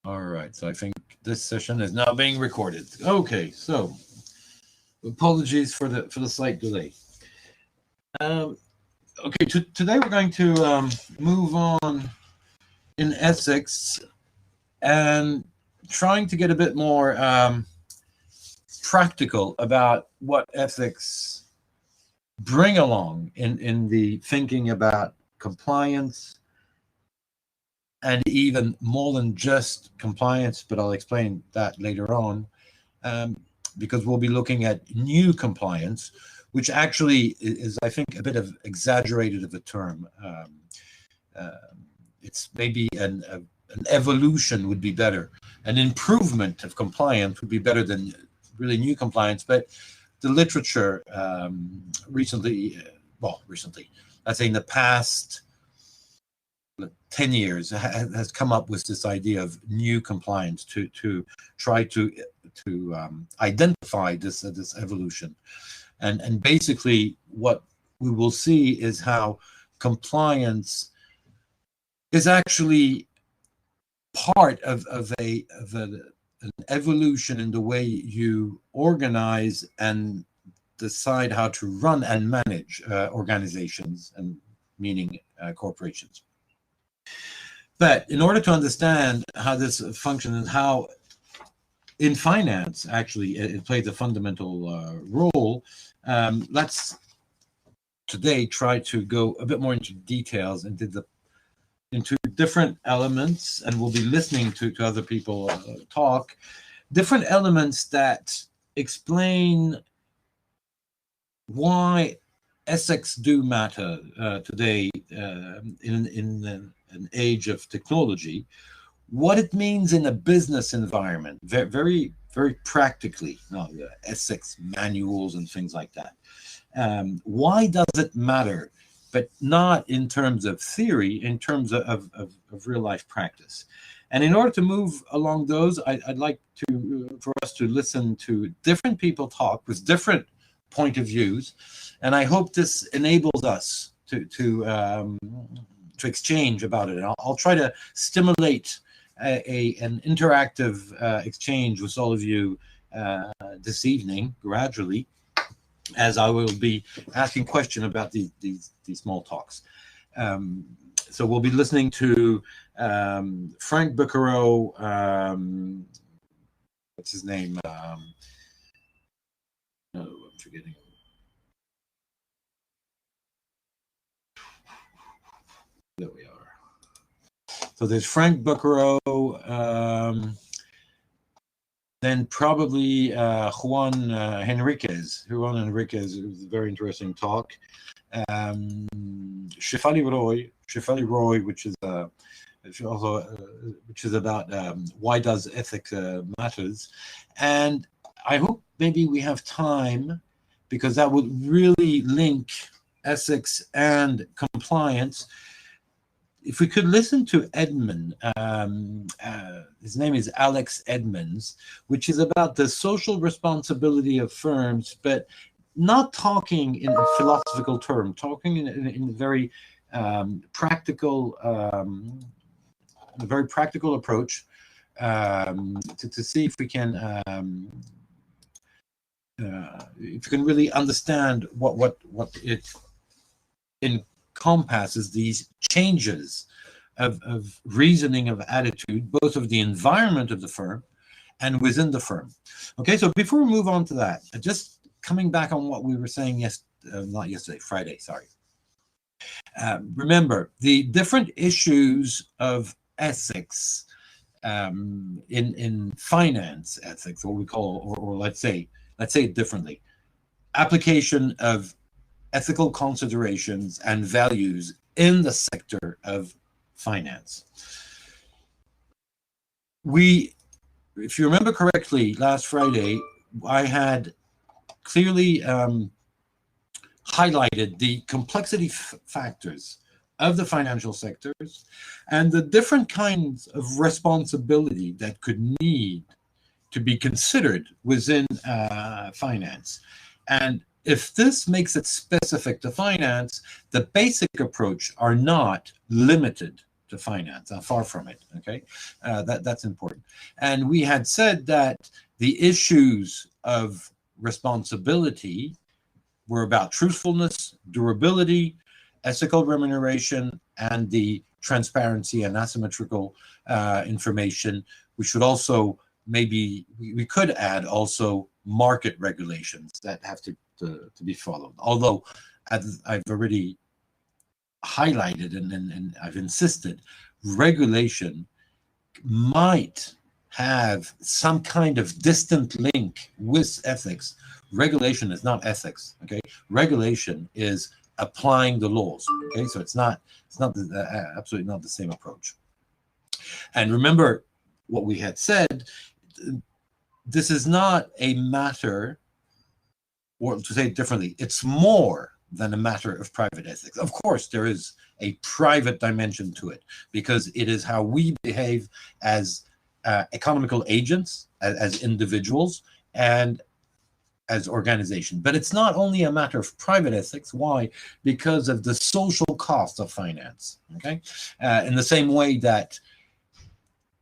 All right, so I think this session is now being recorded. Okay, so apologies for the slight delay. Um, okay, today we're going to move on in ethics and trying to get a bit more practical about what ethics bring along in the thinking about compliance, and even more than just compliance, but I'll explain that later on, because we'll be looking at new compliance, which actually is, I think, a bit of exaggerated of a term. Uh, it's maybe an evolution would be better. An improvement of compliance would be better than really new compliance. But the literature recently, I'd say in the past 10 years has come up with this idea of new compliance to try to identify this evolution. And basically what we will see is how compliance is actually part of an evolution in the way you organize and decide how to run and manage organizations, and meaning corporations. But in order to understand how this functions and how in finance actually it plays a fundamental role, let's today try to go a bit more into details into different elements, and we'll be listening to other people talk, different elements that explain why ethics do matter today in an age of technology, what it means in a business environment, very, very practically, ethics manuals and things like that. Why does it matter? But not in terms of theory, in terms of real life practice. And in order to move along those, I'd like for us to listen to different people talk with different point of views, and I hope this enables us to exchange about it. And I'll try to stimulate an interactive exchange with all of you this evening, gradually, as I will be asking questions about these small talks. So we'll be listening to Frank Bucaro. What's his name? No, I'm forgetting. There we are. So there's Frank Bucaro, then probably Juan Henriquez. Juan Henriquez is a very interesting talk. Shefali Roy, which is about why does ethics matters, and I hope maybe we have time, because that would really link ethics and compliance. If we could listen to Edmund, his name is Alex Edmonds, which is about the social responsibility of firms, but not talking in a philosophical term, talking in a very practical, a very practical approach to see if we can really understand what it encompasses, these changes of reasoning, of attitude, both of the environment of the firm and within the firm. Okay, so before we move on to that, just coming back on what we were saying Friday, sorry. Remember, the different issues of ethics in finance ethics, what we call, or let's say it differently, application of ethical considerations and values in the sector of finance. If you remember correctly, last Friday, I had clearly highlighted the complexity factors of the financial sectors and the different kinds of responsibility that could need to be considered within finance. And if this makes it specific to finance, the basic approach are not limited to finance. Far from it. Okay, that's important. And we had said that the issues of responsibility were about truthfulness, durability, ethical remuneration, and the transparency and asymmetrical information. We should also we could add also market regulations that have to be followed. Although, as I've already highlighted and I've insisted, regulation might have some kind of distant link with ethics. Regulation is not ethics. Okay, regulation is applying the laws. Okay, so it's absolutely not the same approach. And remember what we had said. This is not a matter, or to say it differently, it's more than a matter of private ethics. Of course, there is a private dimension to it, because it is how we behave as economical agents, as individuals, and as organization. But it's not only a matter of private ethics. Why? Because of the social cost of finance. Okay, in the same way that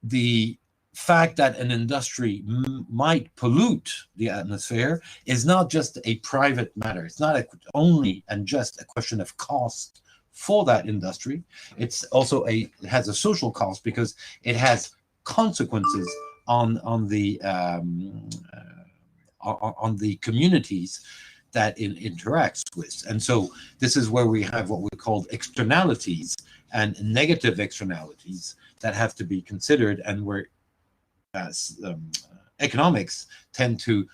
the fact that an industry might pollute the atmosphere is not just a private matter. It's not only and just a question of cost for that industry. It's also it has a social cost, because it has consequences on the communities that it interacts with. And so this is where we have what we call externalities and negative externalities that have to be considered, and where economics tend to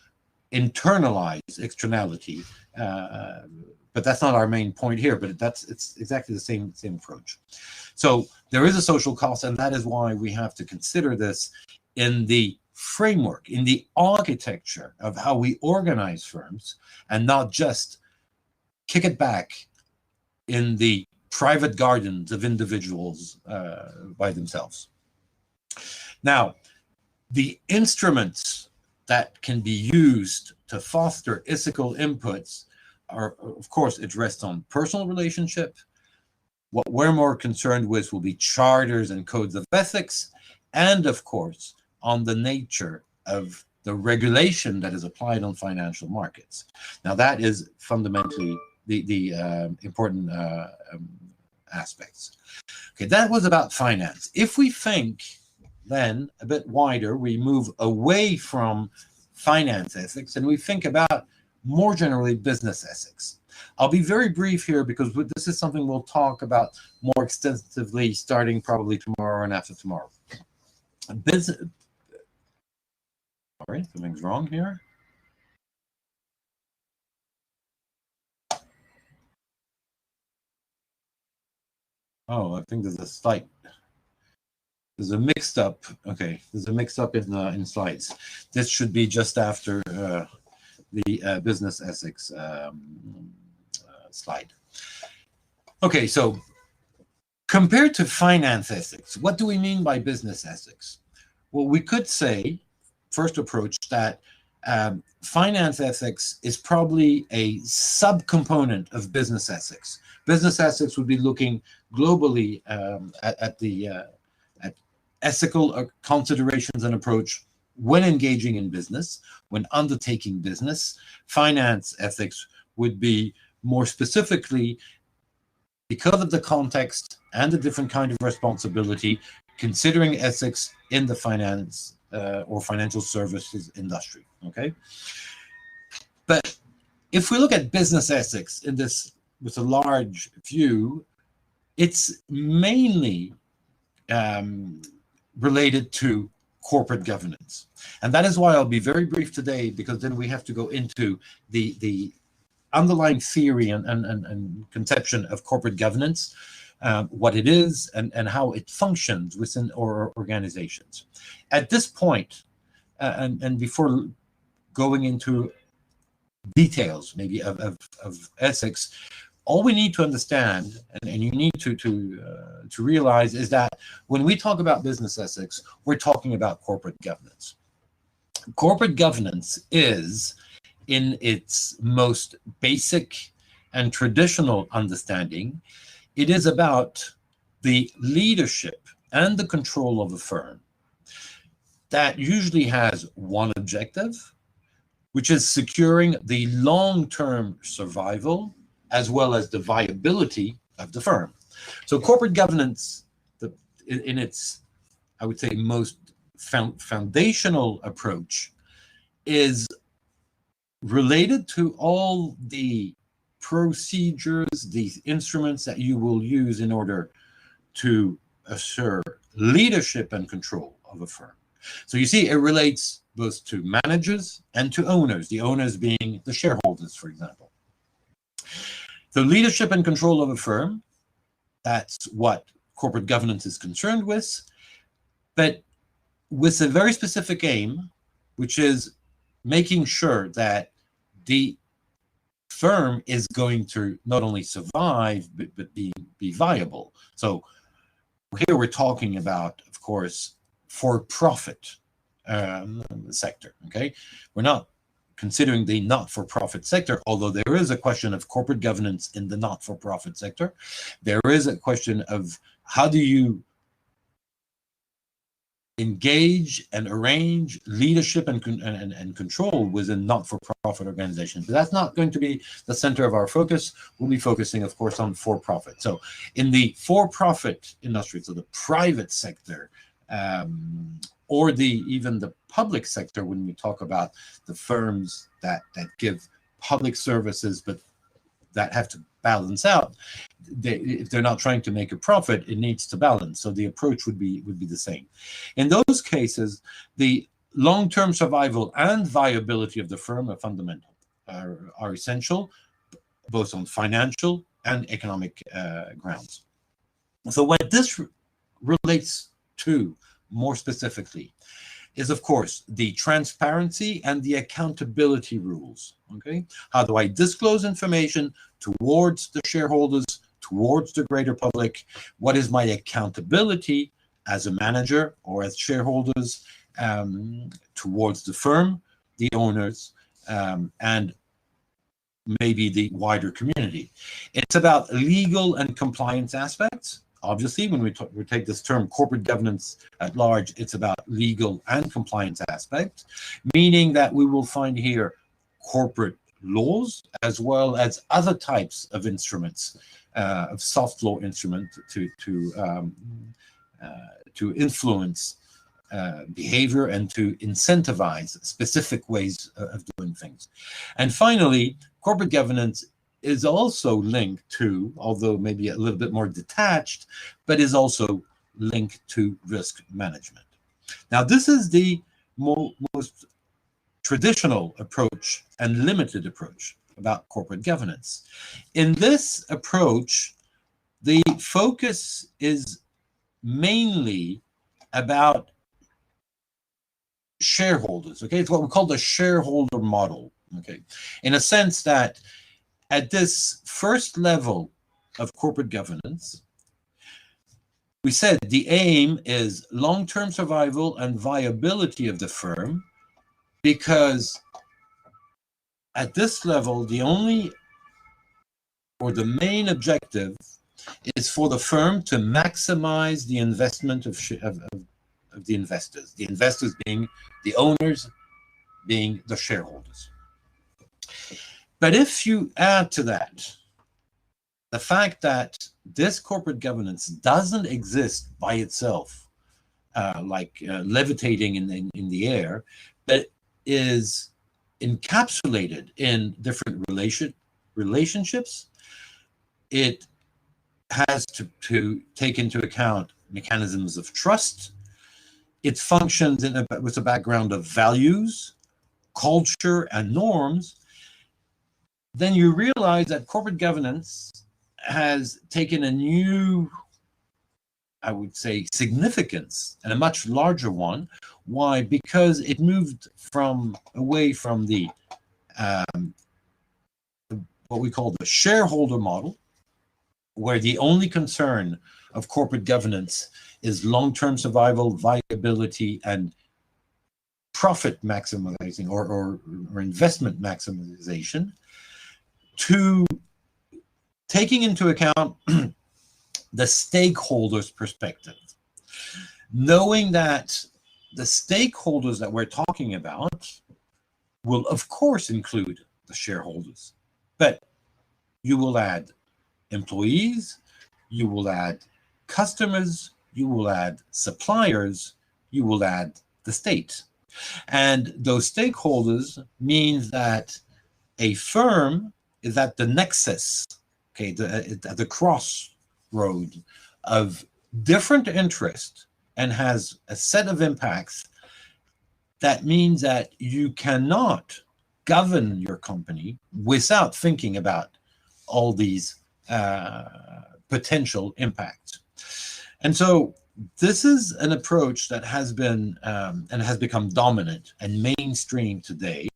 internalize externality, but that's not our main point here. But it's exactly the same approach. So there is a social cost, and that is why we have to consider this in the framework, in the architecture of how we organize firms, and not just kick it back in the private gardens of individuals by themselves. Now, the instruments that can be used to foster ethical inputs are, of course, it rests on personal relationship. What we're more concerned with will be charters and codes of ethics, and of course, on the nature of the regulation that is applied on financial markets. Now, that is fundamentally the important aspects. Okay, that was about finance. If we think then a bit wider, we move away from finance ethics and we think about more generally business ethics. I'll be very brief here, because this is something we'll talk about more extensively starting probably tomorrow and after tomorrow. Sorry, something's wrong here. Oh, I think there's a mixed up. Okay, there's a mix up in slides. This should be just after the business ethics slide. Okay, so compared to finance ethics, what do we mean by business ethics? Well, we could say, first approach, that finance ethics is probably a subcomponent of business ethics. Business ethics would be looking globally at ethical considerations and approach when engaging in business, when undertaking business. Finance ethics would be more specifically, because of the context and the different kind of responsibility, considering ethics in the finance or financial services industry. Okay, but if we look at business ethics in this with a large view, it's mainly related to corporate governance. And that is why I'll be very brief today, because then we have to go into the underlying theory and conception of corporate governance, what it is and how it functions within our organizations. At this point, and before going into details maybe of ethics, all we need to understand, and you need to realize, is that when we talk about business ethics, we're talking about corporate governance. Corporate governance is, in its most basic and traditional understanding, it is about the leadership and the control of a firm that usually has one objective, which is securing the long-term survival as well as the viability of the firm. So corporate governance, in its, I would say, most foundational approach, is related to all the procedures, these instruments that you will use in order to assure leadership and control of a firm. So you see, it relates both to managers and to owners, the owners being the shareholders, for example. The leadership and control of a firm, that's what corporate governance is concerned with, but with a very specific aim, which is making sure that the firm is going to not only survive, but be viable. So here we're talking about, of course, for-profit sector, okay? We're not considering the not-for-profit sector, although there is a question of corporate governance in the not-for-profit sector. There is a question of how do you engage and arrange leadership and control within not-for-profit organizations. But that's not going to be the center of our focus. We'll be focusing, of course, on for-profit. So in the for-profit industry, so the private sector, or even the public sector, when we talk about the firms that give public services, but that have to balance out, if they're not trying to make a profit, it needs to balance. So the approach would be the same. In those cases, the long-term survival and viability of the firm are fundamental, are essential, both on financial and economic grounds. So what this relates to more specifically is, of course, the transparency and the accountability rules. Okay, how do I disclose information towards the shareholders, towards the greater public? What is my accountability as a manager or as shareholders towards the firm, the owners, and maybe the wider community? It's about legal and compliance aspects. Obviously, when we take this term corporate governance at large, it's about legal and compliance aspects, meaning that we will find here corporate laws as well as other types of instruments, of soft law instruments to influence behavior and to incentivize specific ways of doing things. And finally, corporate governance is also linked to, although maybe a little bit more detached, but is also linked to risk management. Now, this is the most traditional approach and limited approach about corporate governance. In this approach, the focus is mainly about shareholders, okay? It's what we call the shareholder model, okay? In a sense that at this first level of corporate governance, we said the aim is long-term survival and viability of the firm, because at this level, the only or the main objective is for the firm to maximize the investment of the investors being the owners, being the shareholders. But if you add to that the fact that this corporate governance doesn't exist by itself, like levitating in the air, but is encapsulated in different relationships, it has to take into account mechanisms of trust. It functions with a background of values, culture, and norms. Then you realize that corporate governance has taken a new, I would say, significance, and a much larger one. Why? Because it moved away from the what we call the shareholder model, where the only concern of corporate governance is long-term survival, viability, and profit maximizing or investment maximization, to taking into account the stakeholders' perspective, knowing that the stakeholders that we're talking about will, of course, include the shareholders, but you will add employees, you will add customers, you will add suppliers, you will add the state. And those stakeholders means that a firm is at the nexus, okay, at the crossroad of different interests and has a set of impacts. That means that you cannot govern your company without thinking about all these potential impacts. And so this is an approach that has been and has become dominant and mainstream today,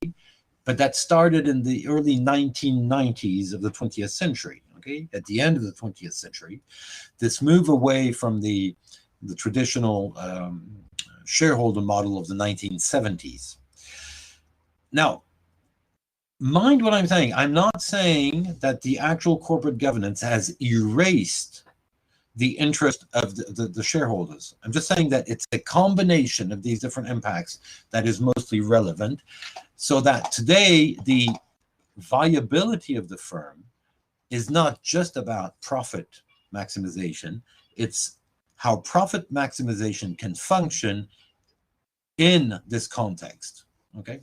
but that started in the early 1990s of the 20th century, okay? At the end of the 20th century, this move away from the traditional shareholder model of the 1970s. Now, mind what I'm saying. I'm not saying that the actual corporate governance has erased the interest of the shareholders. I'm just saying that it's a combination of these different impacts that is mostly relevant, so that today the viability of the firm is not just about profit maximization, it's how profit maximization can function in this context, okay?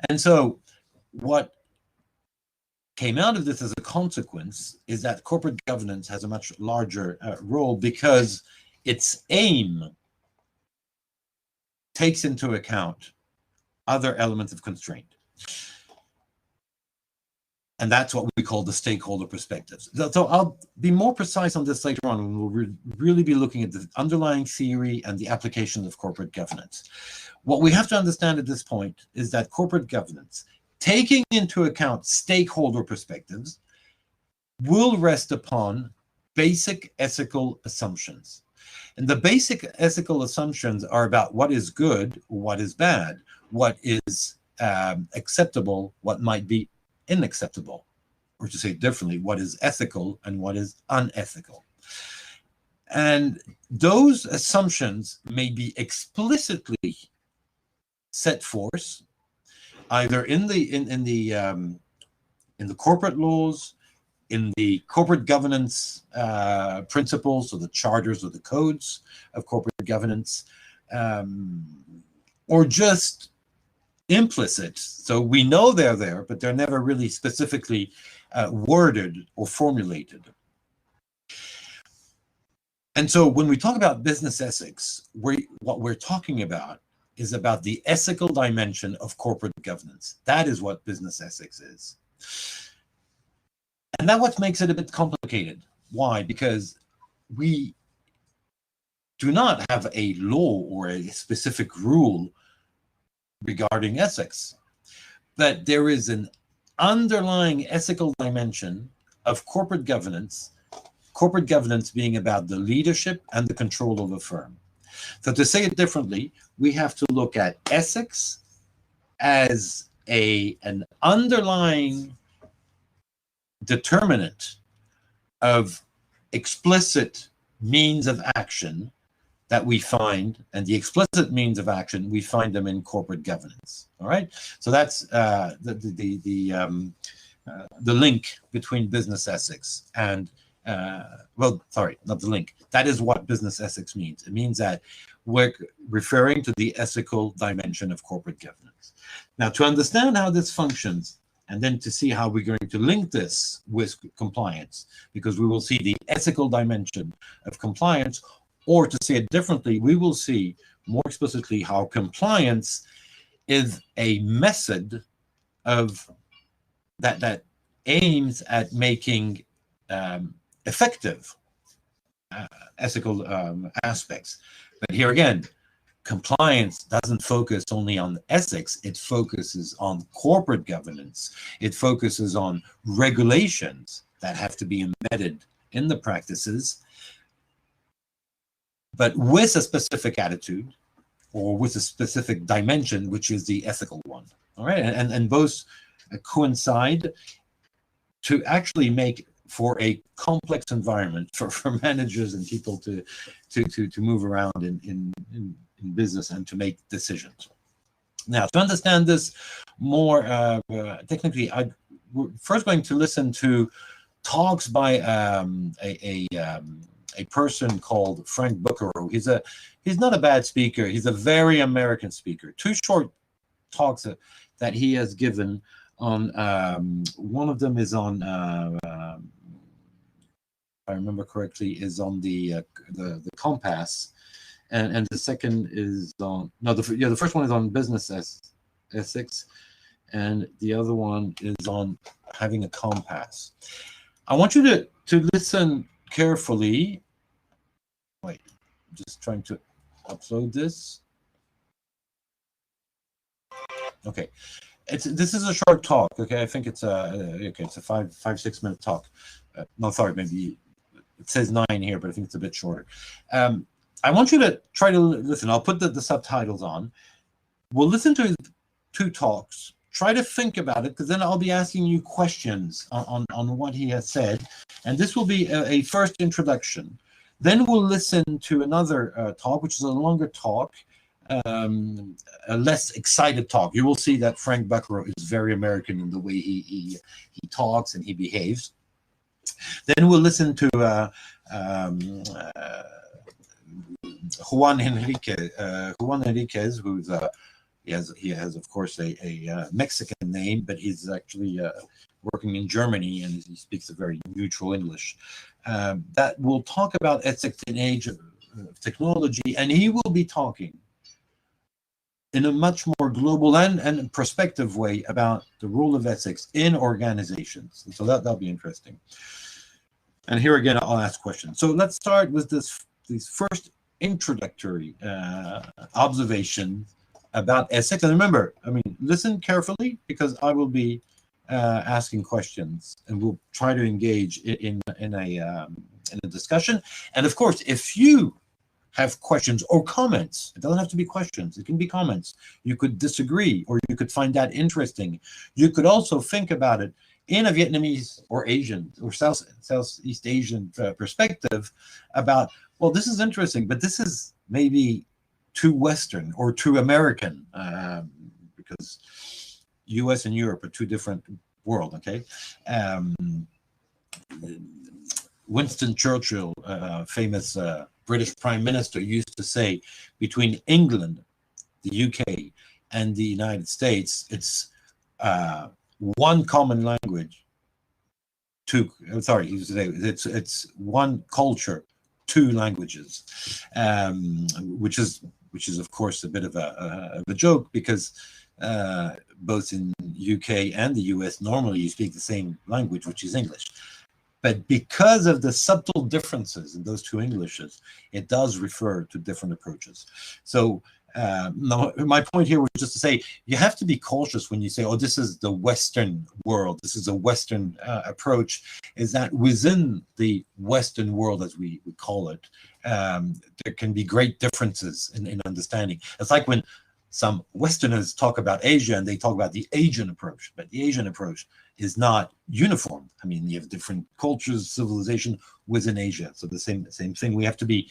And so what came out of this as a consequence is that corporate governance has a much larger role because its aim takes into account other elements of constraint. And that's what we call the stakeholder perspectives. So I'll be more precise on this later on when we'll really be looking at the underlying theory and the application of corporate governance. What we have to understand at this point is that corporate governance, taking into account stakeholder perspectives, will rest upon basic ethical assumptions. And the basic ethical assumptions are about what is good, what is bad, what is acceptable, what might be unacceptable, or to say it differently, what is ethical and what is unethical. And those assumptions may be explicitly set forth either in the corporate laws, in the corporate governance principles, or the charters or the codes of corporate governance, or just implicit. So we know they're there, but they're never really specifically worded or formulated. And so when we talk about business ethics, what we're talking about is about the ethical dimension of corporate governance. That is what business ethics is. And that's what makes it a bit complicated. Why? Because we do not have a law or a specific rule regarding ethics, but there is an underlying ethical dimension of corporate governance being about the leadership and the control of a firm. So to say it differently, we have to look at ethics as an underlying determinant of explicit means of action that we find, and the explicit means of action, we find them in corporate governance. All right, so that's the link between business ethics and well, sorry, not the link. That is what business ethics means. It means that we're referring to the ethical dimension of corporate governance. Now, to understand how this functions, and then to see how we're going to link this with compliance, because we will see the ethical dimension of compliance, or to say it differently, we will see more explicitly how compliance is a method of that aims at making effective ethical aspects. But here again, compliance doesn't focus only on ethics, it focuses on corporate governance. It focuses on regulations that have to be embedded in the practices, but with a specific attitude or with a specific dimension, which is the ethical one. All right, and both coincide to actually make for a complex environment for managers and people to move around in business and to make decisions. Now, to understand this more technically, we're first going to listen to talks by a person called Frank Buckerow. He's not a bad speaker. He's a very American speaker. Two short talks that he has given on. One of them is on. If I remember correctly, is on the compass, and the second is on the first one is on business ethics, and the other one is on having a compass. I want you to listen carefully. Wait, just trying to upload this. Okay, this is a short talk. Okay, I think it's a 5-6 minute talk. No, sorry, maybe it says 9 here, but I think it's a bit shorter. I want you to try to listen. I'll put the subtitles on. We'll listen to his 2 talks. Try to think about it, because then I'll be asking you questions on what he has said. And this will be a first introduction. Then we'll listen to another talk, which is a longer talk, a less excited talk. You will see that Frank Buckerow is very American in the way he talks and he behaves. Then we'll listen to Juan Henriquez, who's he has of course a Mexican name, but he's actually working in Germany, and he speaks a very neutral English. That will talk about ethics in age of technology, and he will be talking in a much more global and prospective way about the role of ethics in organizations. And so that'll be interesting. And here again, I'll ask questions. So let's start with these first introductory observations about ethics. And remember, listen carefully, because I will be asking questions, and we'll try to engage in a discussion. And of course, if you have questions or comments, it doesn't have to be questions, it can be comments. You could disagree, or you could find that interesting. You could also think about it in a Vietnamese or Asian or Southeast Asian perspective about, well, this is interesting, but this is maybe too Western or too American, because US and Europe are two different worlds, okay? Winston Churchill, famous British Prime Minister, used to say, between England, the UK, and the United States, it's one common language. He used to say it's one culture, 2 languages, which is of course a bit of a joke, because both in UK and the US normally you speak the same language, which is English. But because of the subtle differences in those 2 Englishes, it does refer to different approaches. So my point here was just to say, you have to be cautious when you say, oh, this is the Western world, this is a Western approach, is that within the Western world, as we call it, there can be great differences in understanding. It's like when some Westerners talk about Asia and they talk about the Asian approach, but the Asian approach is not uniform. You have different cultures, civilization within Asia. So the same thing. We have to be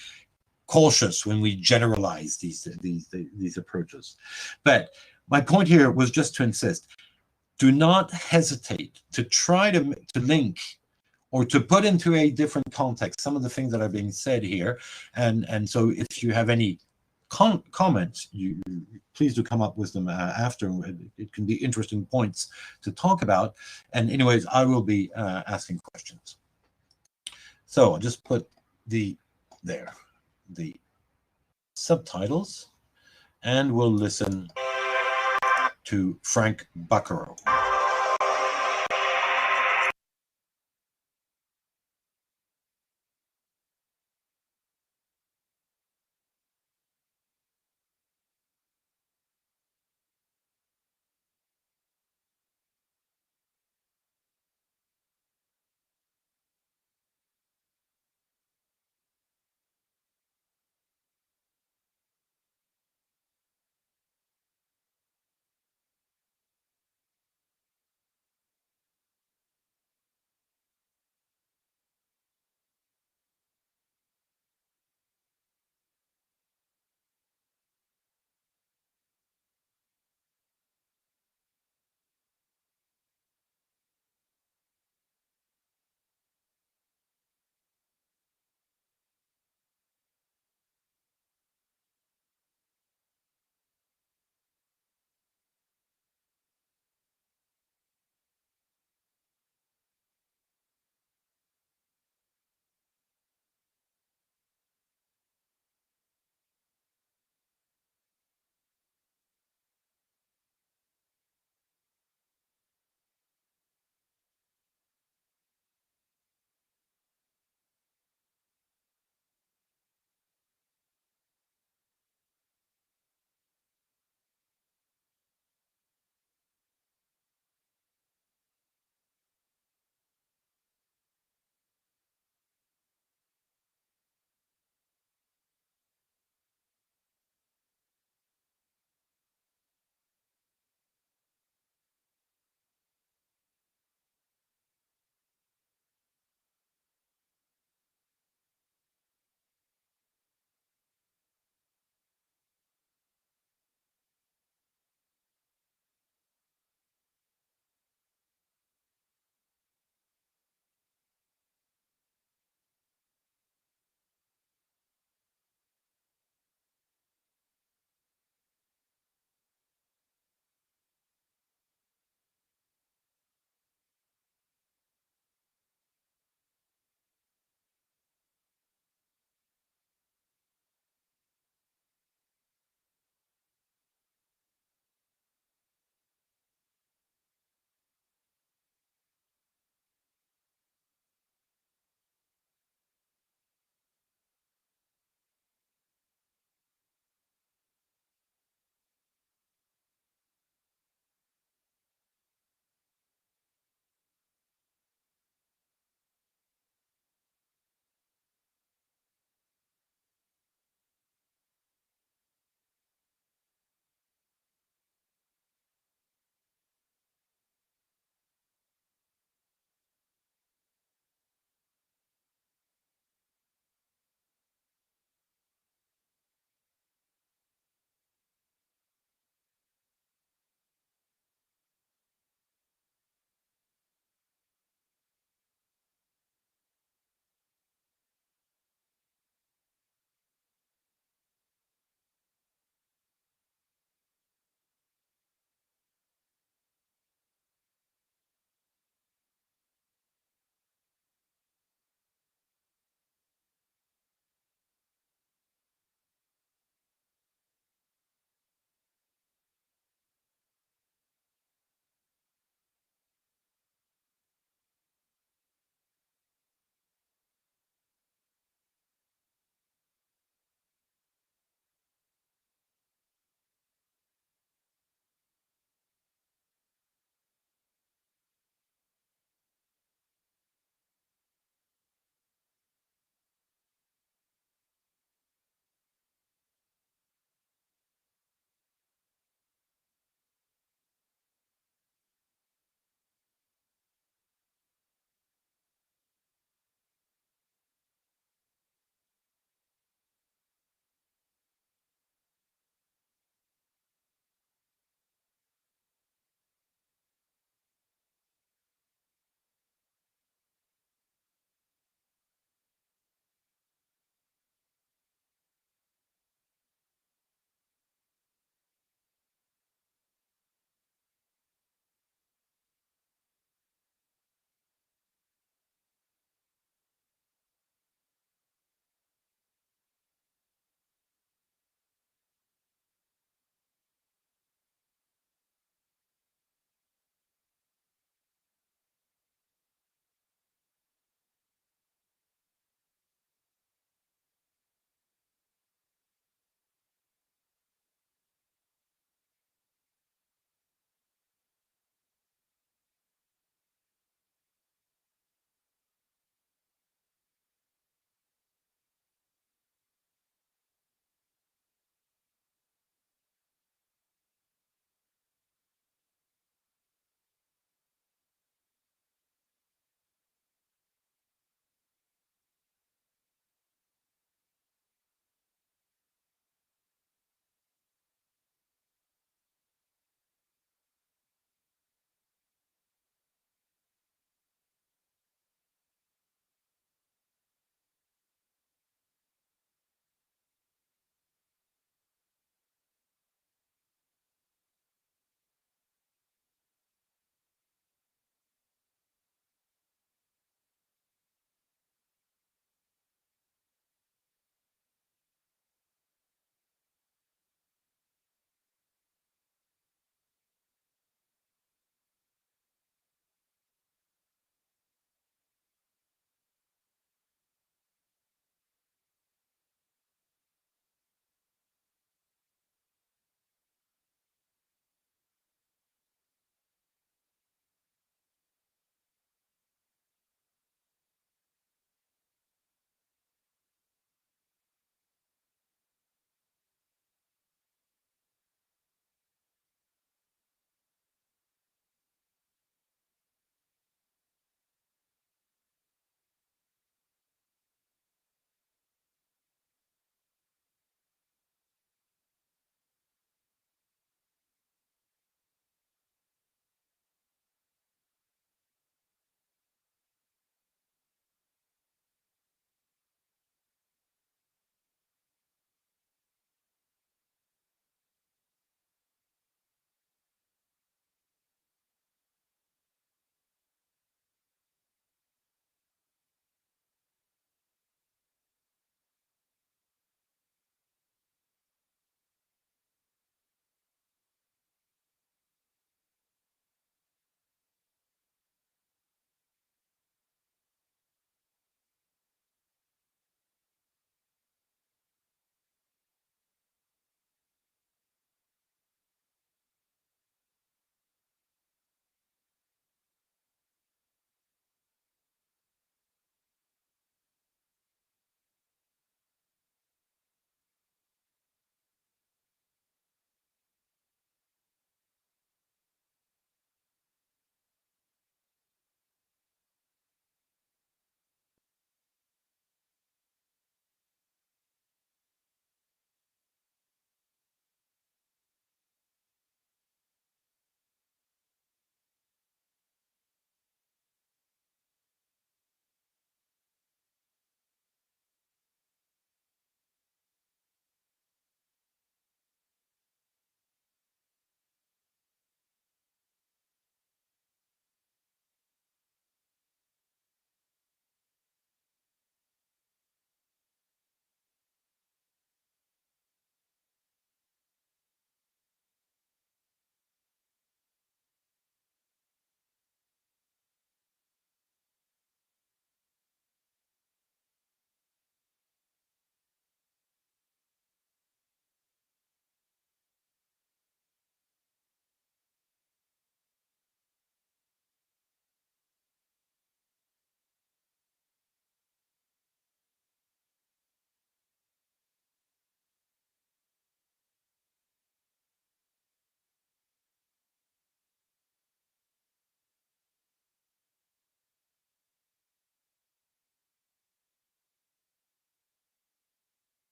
cautious when we generalize these approaches. But my point here was just to insist: do not hesitate to try to link or to put into a different context some of the things that are being said here. And so if you have any comments, you please do come up with them after. It can be interesting points to talk about. And anyways, I will be asking questions. So I'll just put the subtitles, and we'll listen to Frank Buckerow.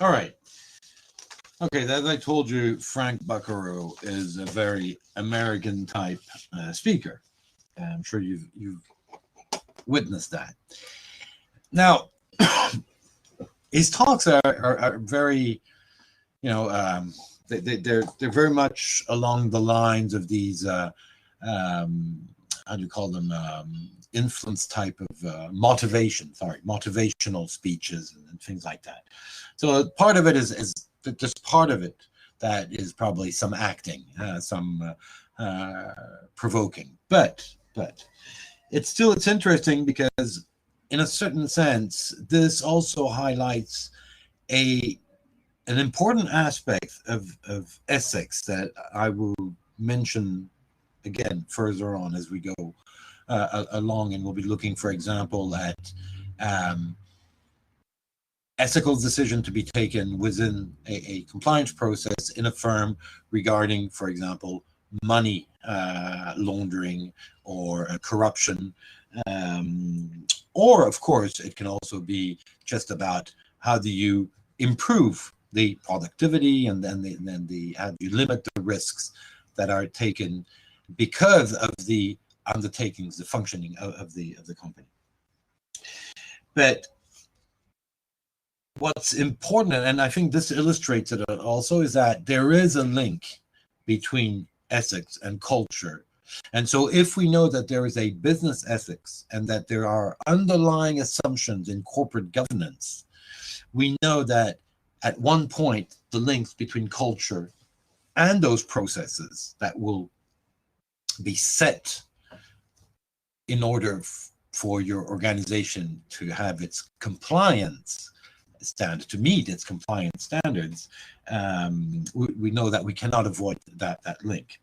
All right. Okay, as I told you, Frank Buckaroo is a very American type speaker. I'm sure you've witnessed that. Now, his talks are very, you know, they're very much along the lines of these how do you call them, influence type of motivational speeches and things like that. So part of it is just part of it that is probably some acting, some provoking, but it's interesting because in a certain sense this also highlights an important aspect of ethics that I will mention again further on as we go along, and we'll be looking, for example, at ethical decision to be taken within a compliance process in a firm regarding, for example, money laundering or corruption, or of course it can also be just about how do you improve the productivity and then how do you limit the risks that are taken because of the undertakings, the functioning of the company. But what's important, and I think this illustrates it also, is that there is a link between ethics and culture. And so if we know that there is a business ethics and that there are underlying assumptions in corporate governance, we know that at one point the links between culture and those processes that will be set in order for your organization to have its compliance standard, to meet its compliance standards, we know that we cannot avoid that link.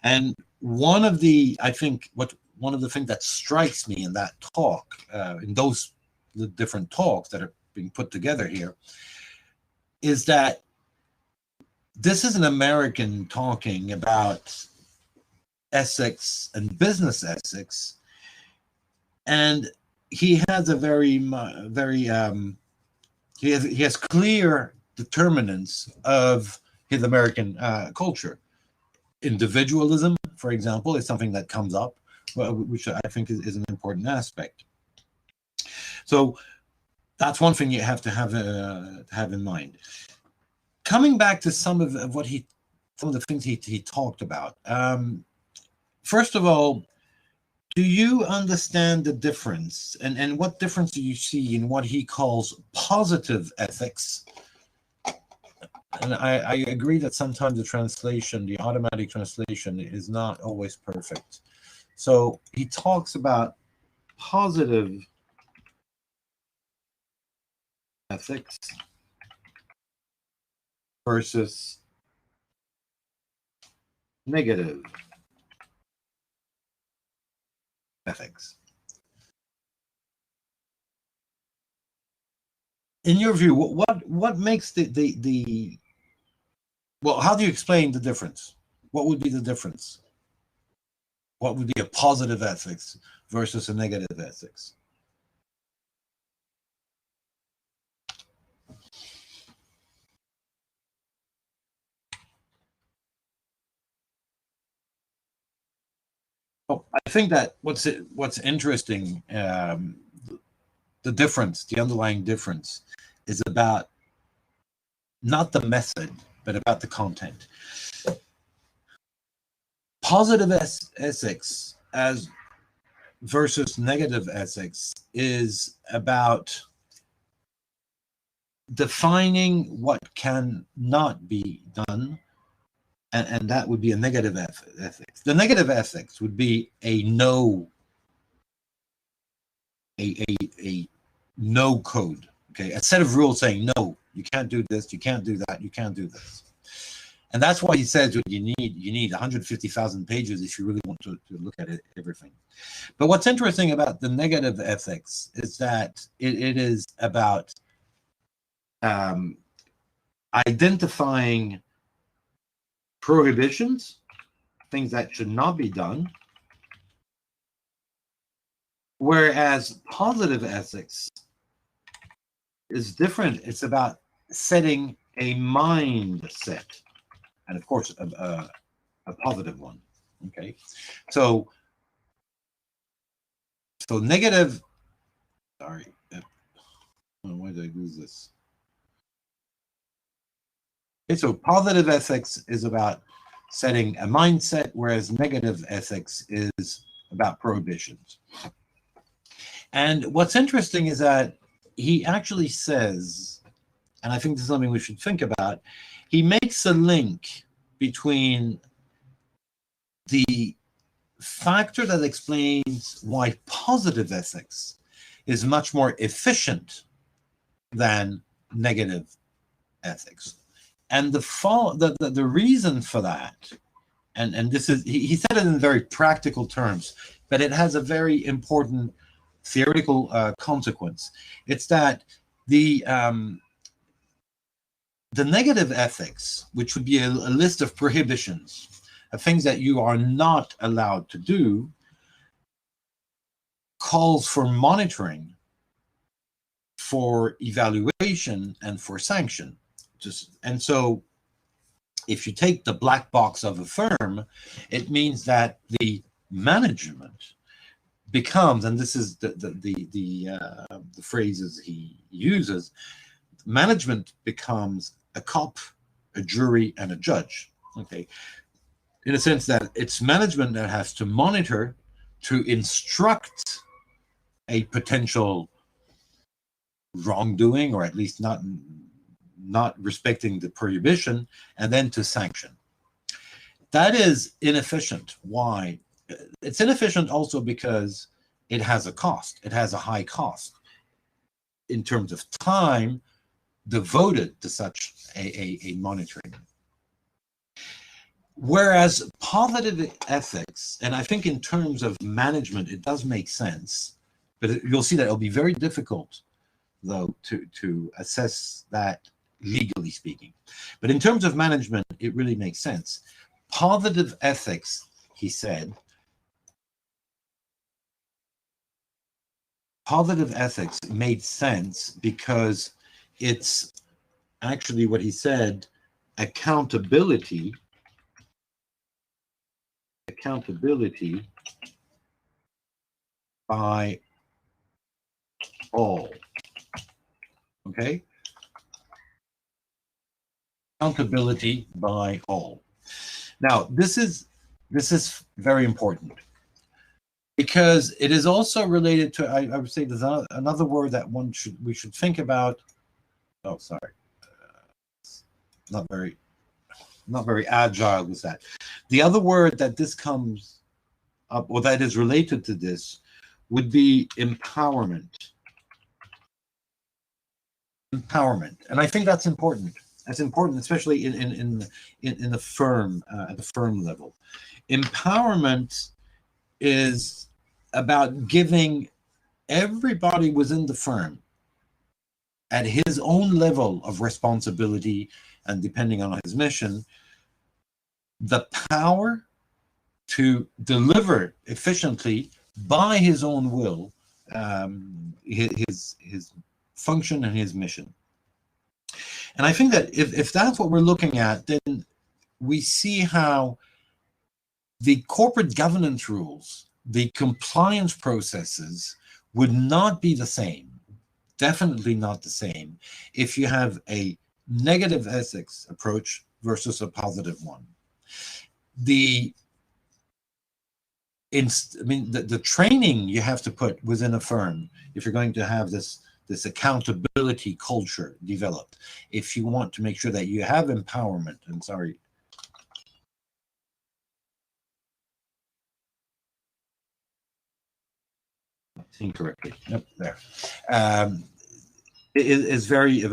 And one of the things that strikes me in that talk, in those different talks that are being put together here, is that this is an American talking about ethics and business ethics, and he has a he has clear determinants of his American culture. Individualism, for example, is something that comes up, which I think is an important aspect. So that's one thing you have to have in mind. Coming back to some of the things he talked about. First of all, do you understand the difference, and what difference do you see in what he calls positive ethics? And I agree that sometimes the automatic translation is not always perfect. So he talks about positive ethics versus negative ethics. In your view, what makes the well, how do you explain the difference? What would be the difference? What would be a positive ethics versus a negative ethics? Well, I think that what's interesting, the difference, the underlying difference, is about not the method, but about the content. Positive ethics as versus negative ethics is about defining what cannot be done, and that would be a negative ethics. The negative ethics would be a no code, okay, a set of rules saying no, you can't do this, you can't do that, you can't do this. And that's why he says you need 150,000 pages if you really want to look at everything. But what's interesting about the negative ethics is that it is about identifying prohibitions, things that should not be done, whereas positive ethics is different. It's about setting a mindset, and of course a positive one. Okay, so negative. Sorry, why did I lose this? Okay, so positive ethics is about setting a mindset, whereas negative ethics is about prohibitions. And what's interesting is that he actually says, and I think this is something we should think about, he makes a link between the factor that explains why positive ethics is much more efficient than negative ethics. And the reason for that, and this is, he said it in very practical terms, but it has a very important theoretical consequence. It's that the negative ethics, which would be a list of prohibitions, of things that you are not allowed to do, calls for monitoring, for evaluation, and for sanction. And so if you take the black box of a firm, it means that the management becomes, and this is the phrases he uses, management becomes a cop, a jury, and a judge. Okay, in a sense that it's management that has to monitor, to instruct a potential wrongdoing, or at least not respecting the prohibition, and then to sanction. That is inefficient. Why? It's inefficient also because it has a cost. It has a high cost in terms of time devoted to such a monitoring. Whereas positive ethics, and I think in terms of management, it does make sense, but you'll see that it'll be very difficult, though, to assess that legally speaking. But in terms of management, it really makes sense. Positive ethics, he said, positive ethics made sense because it's actually what he said, accountability by all. Okay? Accountability by all. Now, this is very important because it is also related to, I would say there's another word that we should think about. Oh, sorry. Not very agile with that. The other word that this comes up, or that is related to this, would be empowerment. Empowerment, and I think that's important. That's important, especially in the firm, at the firm level. Empowerment is about giving everybody within the firm, at his own level of responsibility and depending on his mission, the power to deliver efficiently by his own will his function and his mission. And I think that if that's what we're looking at, then we see how the corporate governance rules, the compliance processes would not be the same, definitely not the same, if you have a negative ethics approach versus a positive one. The training you have to put within a firm, if you're going to have this accountability culture developed, if you want to make sure that you have empowerment, I'm sorry. Incorrectly. Yep, there. Is very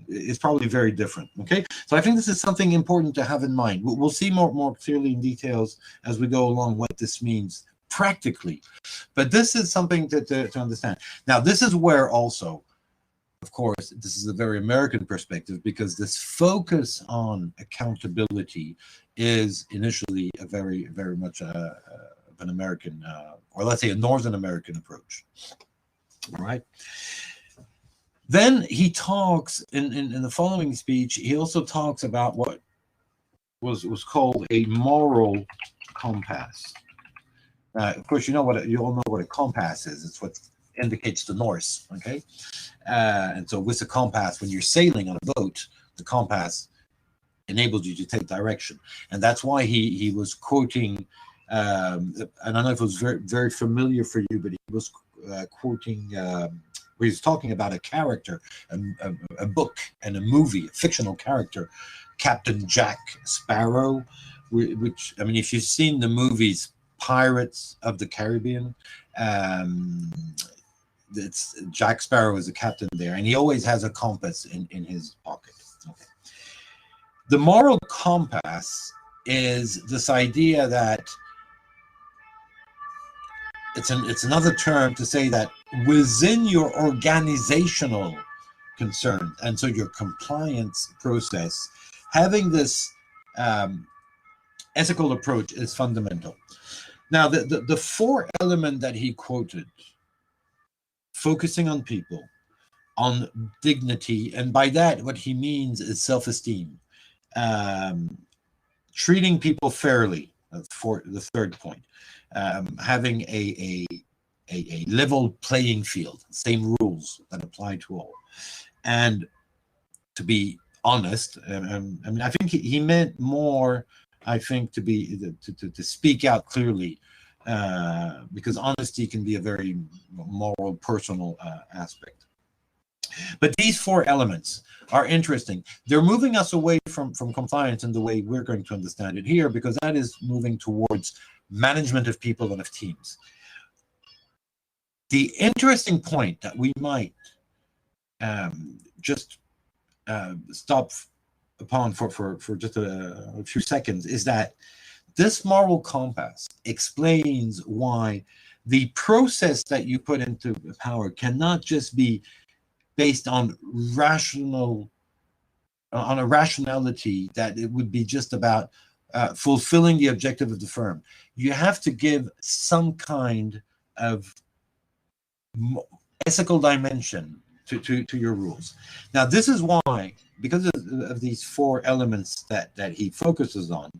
is probably very different. Okay, so I think this is something important to have in mind. We'll see more clearly in details as we go along what this means practically, but this is something to understand. Now, this is where also, of course, this is a very American perspective, because this focus on accountability is initially a very much an American, or let's say a Northern American approach. All right. Then he talks in the following speech. He also talks about what was called a moral compass. Of course, you all know what a compass is. It's what indicates the north. Okay, and so with a compass, when you're sailing on a boat, the compass enables you to take direction, and that's why he was quoting. And I don't know if it was very very familiar for you, but he was quoting. Where he's talking about a character, a book, and a movie, a fictional character, Captain Jack Sparrow. Which, I mean, if you've seen the movies Pirates of the Caribbean, it's Jack Sparrow is a captain there, and he always has a compass in his pocket. Okay. The moral compass is this idea that it's another term to say that within your organizational concerns, and so your compliance process, having this ethical approach is fundamental. Now, the four element that he quoted, focusing on people, on dignity, and by that what he means is self-esteem, treating people fairly, for the third point, having a level playing field, same rules that apply to all, and to be honest. I mean, I think he meant more. I think to speak out clearly, because honesty can be a very moral, personal aspect. But these four elements are interesting. They're moving us away from compliance in the way we're going to understand it here, because that is moving towards management of people and of teams. The interesting point that we might just stop upon for just a few seconds is that this moral compass explains why the process that you put into power cannot just be based on a rationality that it would be just about fulfilling the objective of the firm. You have to give some kind of ethical dimension to your rules. Now, this is why, because of these four elements that he focuses on,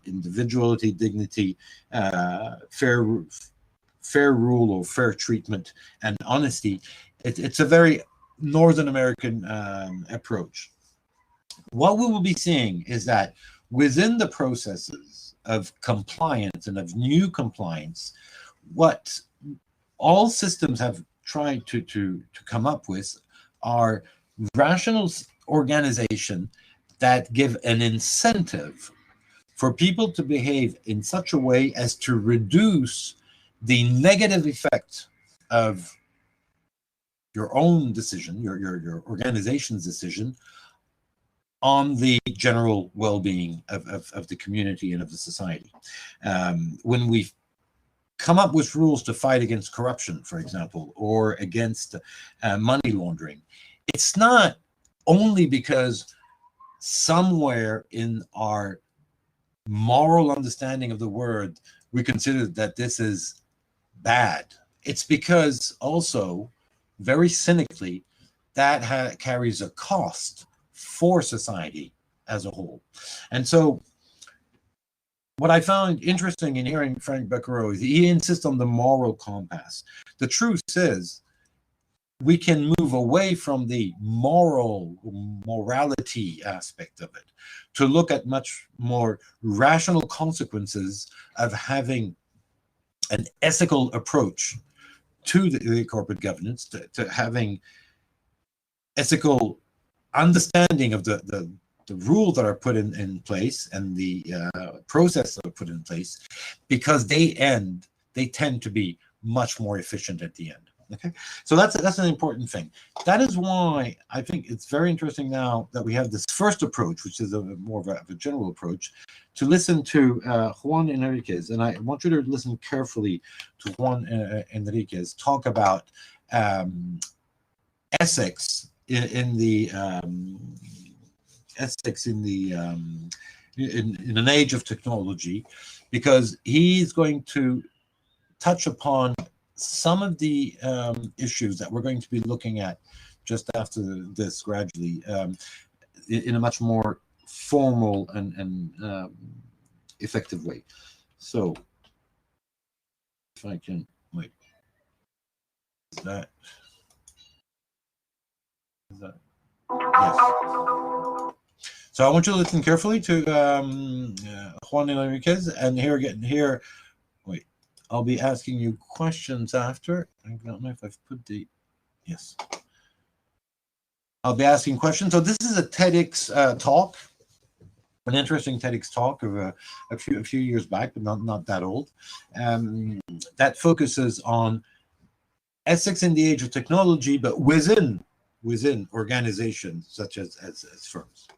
individuality, dignity, fair rule or fair treatment, and honesty, it's a very Northern American approach. What we will be seeing is that within the processes of compliance and of new compliance, what all systems have tried to come up with are rational organization that give an incentive for people to behave in such a way as to reduce the negative effect of your own decision, your organization's decision, on the general well-being of the community and of the society. When we come up with rules to fight against corruption, for example, or against money laundering, it's not only because somewhere in our moral understanding of the word we consider that this is bad. It's because also, very cynically, that carries a cost for society as a whole. And so what I found interesting in hearing Frank Becquerel is he insists on the moral compass. The truth is, we can move away from the morality aspect of it to look at much more rational consequences of having an ethical approach to the corporate governance, to having ethical understanding of the rules that are put in place and the process that are put in place, because they tend to be much more efficient at the end. Okay, so that's an important thing. That is why I think it's very interesting now that we have this first approach, which is more of a general approach, to listen to Juan Enriquez. And I want you to listen carefully to Juan Enriquez talk about ethics in an age of technology, because he's going to touch upon some of the issues that we're going to be looking at just after this gradually, in a much more formal and effective way. So if I can wait, is that yes? So I want you to listen carefully to Juan Enriquez, and here again, here. Wait, I'll be asking you questions after. I don't know if I've put the yes. I'll be asking questions. So this is a TEDx talk, an interesting TEDx talk of a few years back, but not that old. That focuses on ethics in the age of technology, but within organizations such as firms.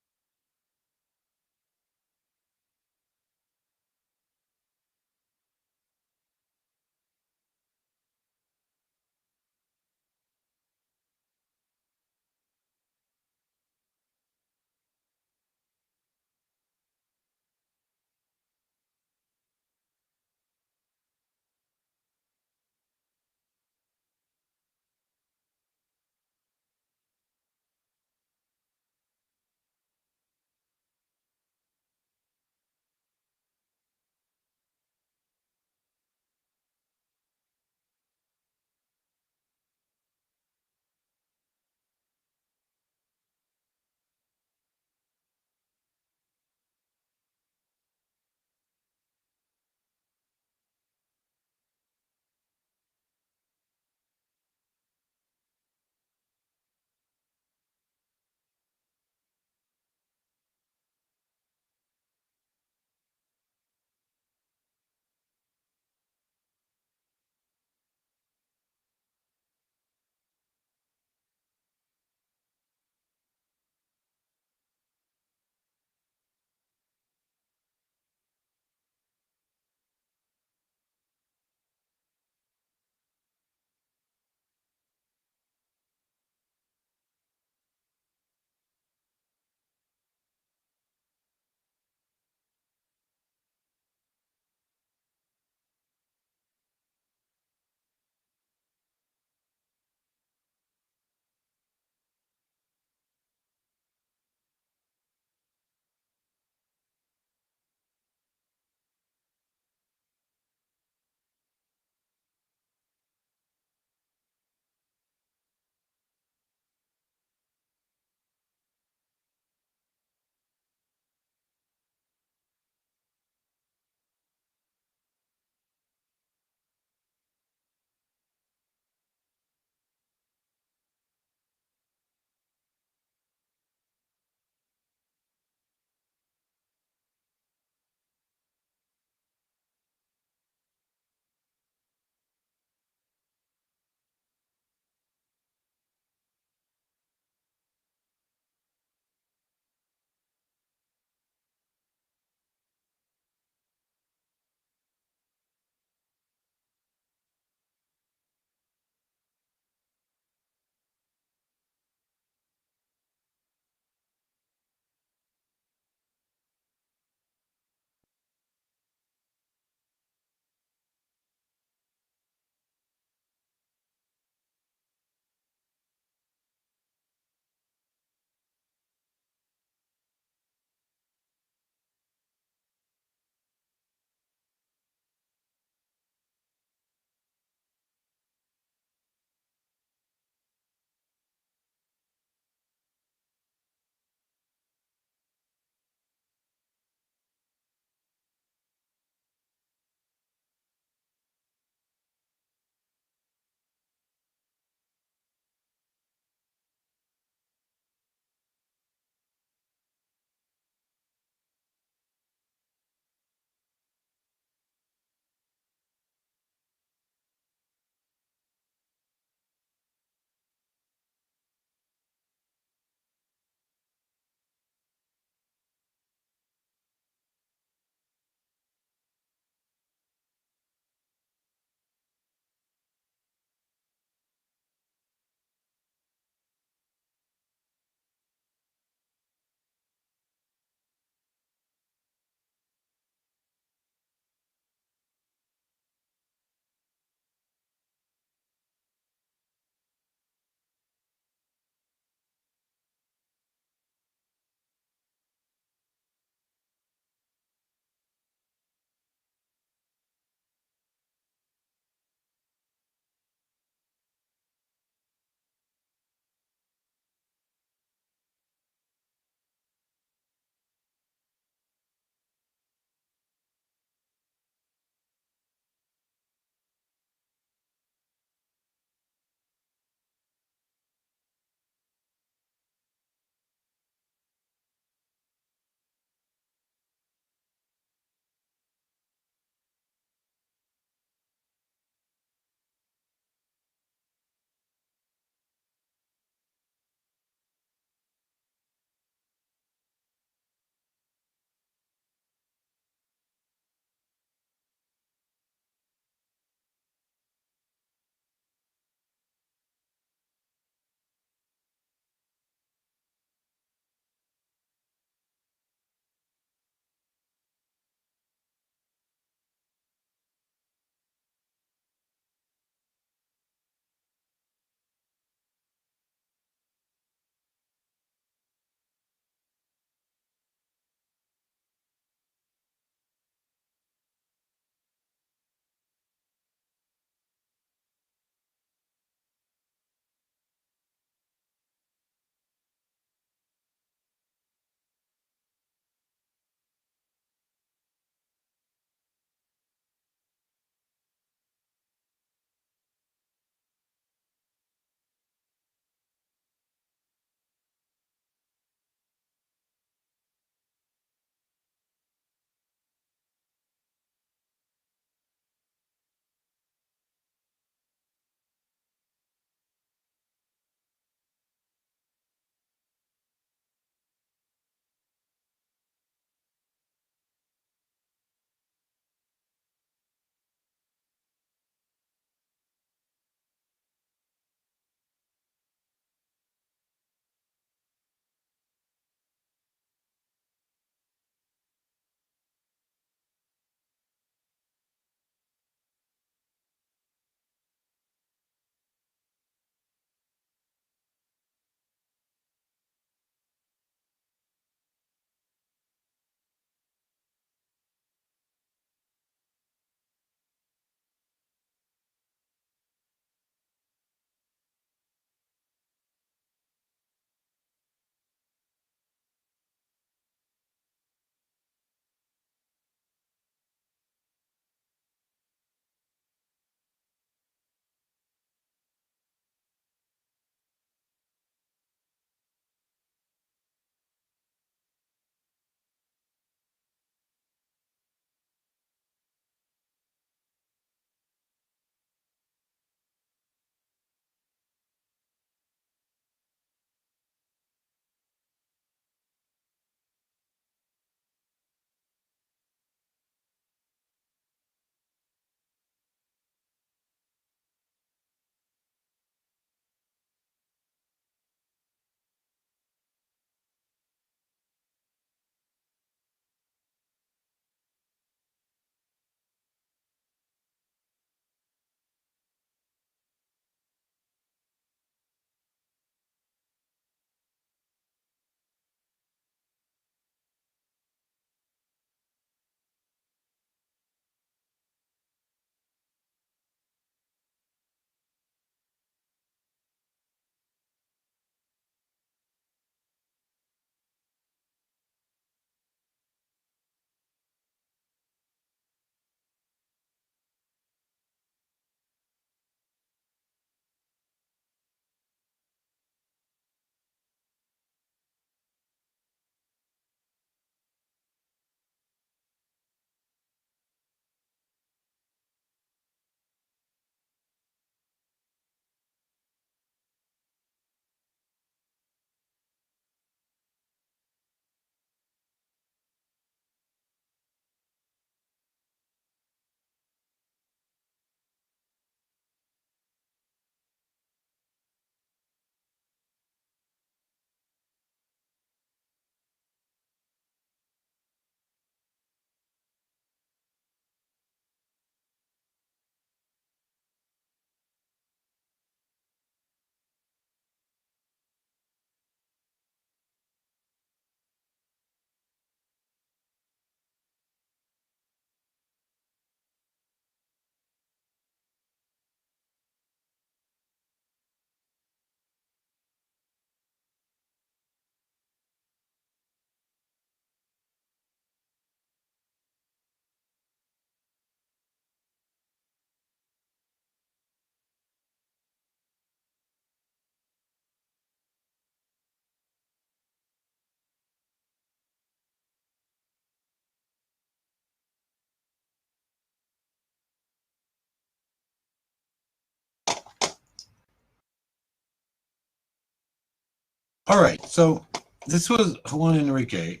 All right, so this was Juan Enrique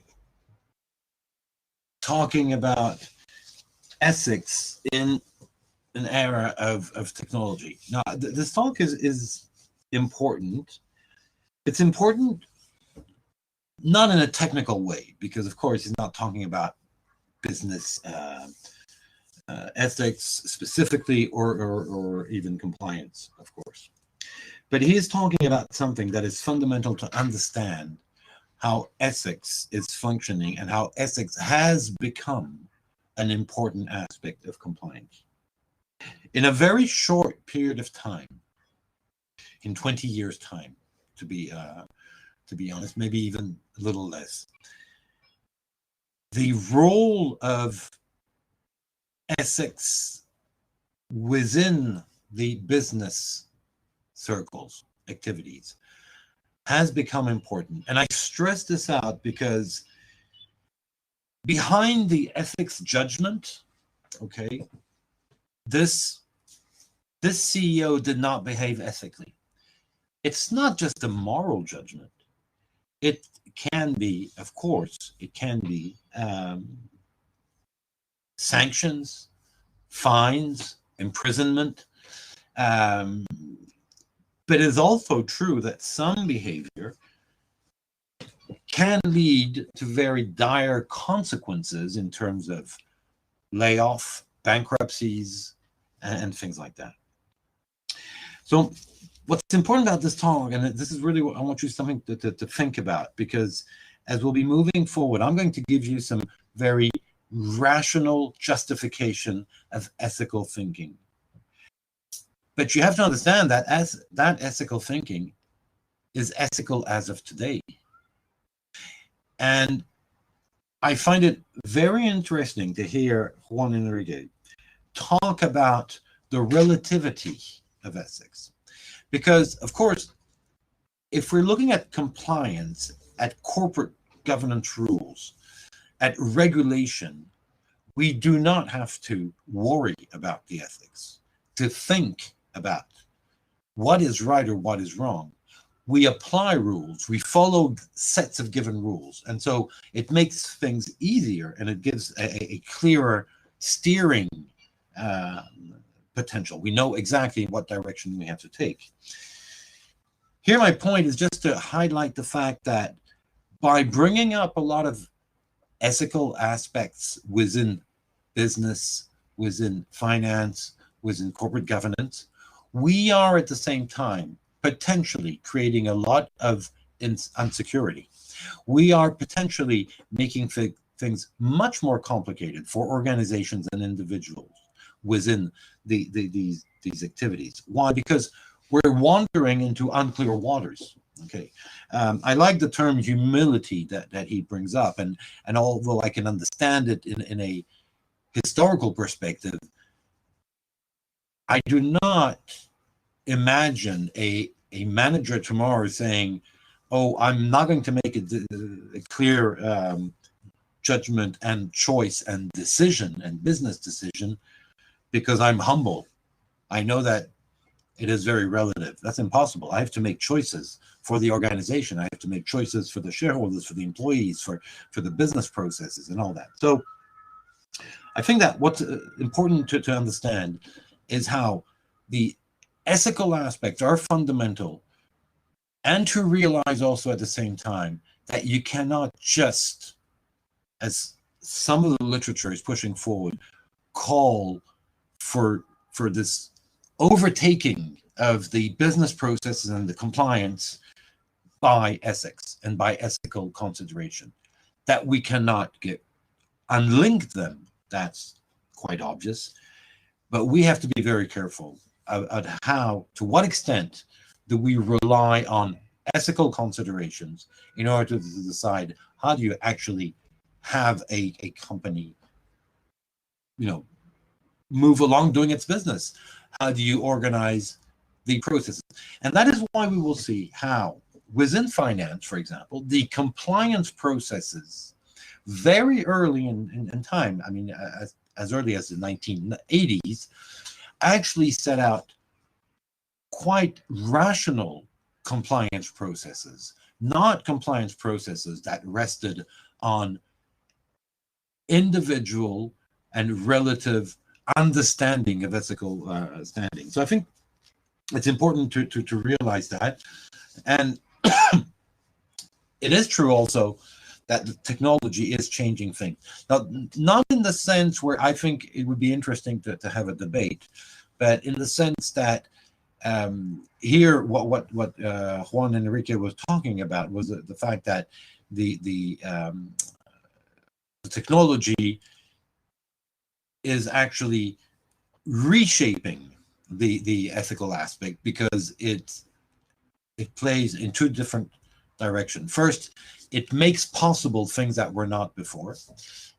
talking about ethics in an era of technology. Now, this talk is important. It's important not in a technical way, because of course he's not talking about business ethics specifically, or even compliance, of course. But he is talking about something that is fundamental to understand how ethics is functioning and how ethics has become an important aspect of compliance. In a very short period of time, in 20 years' time, to be honest, maybe even a little less, the role of ethics within the business circles, activities, has become important. And I stress this out because behind the ethics judgment, okay, this CEO did not behave ethically. It's not just a moral judgment. It can be, of course, it can be sanctions, fines, imprisonment. But it is also true that some behavior can lead to very dire consequences in terms of layoff, bankruptcies, and things like that. So what's important about this talk, and this is really what I want you something to think about, because as we'll be moving forward, I'm going to give you some very rational justification of ethical thinking. But you have to understand that as that ethical thinking is ethical as of today. And I find it very interesting to hear Juan Enrique talk about the relativity of ethics. Because, of course, if we're looking at compliance, at corporate governance rules, at regulation, we do not have to worry about the ethics, to think about what is right or what is wrong. We apply rules, we follow sets of given rules. And so it makes things easier, and it gives a clearer steering potential. We know exactly what direction we have to take. Here, my point is just to highlight the fact that by bringing up a lot of ethical aspects within business, within finance, within corporate governance, we are at the same time potentially creating a lot of insecurity. We are potentially making things much more complicated for organizations and individuals within these activities. Why? Because we're wandering into unclear waters. Okay, I like the term humility that he brings up, and although I can understand it in a historical perspective, I do not imagine a manager tomorrow saying, "Oh, I'm not going to make a clear judgment and choice and decision and business decision because I'm humble. I know that it is very relative." That's impossible. I have to make choices for the organization. I have to make choices for the shareholders, for the employees, for the business processes and all that. So I think that what's important to understand is how the ethical aspects are fundamental, and to realize also at the same time that you cannot just, as some of the literature is pushing forward, call for this overtaking of the business processes and the compliance by ethics and by ethical consideration, that we cannot unlink them. That's quite obvious, but we have to be very careful at to what extent do we rely on ethical considerations in order to decide how do you actually have a company, move along doing its business. How do you organize the processes? And that is why we will see how within finance, for example, the compliance processes very early in time, I mean, as early as the 1980s, actually set out quite rational compliance processes not compliance processes that rested on individual and relative understanding of ethical standing. So I think it's important to realize that. And it is true also that the technology is changing things. Now, not in the sense where I think it would be interesting to have a debate, but in the sense that here, what Juan Enrique was talking about was the fact that the technology is actually reshaping the ethical aspect, because it plays in two different directions. First, it makes possible things that were not before,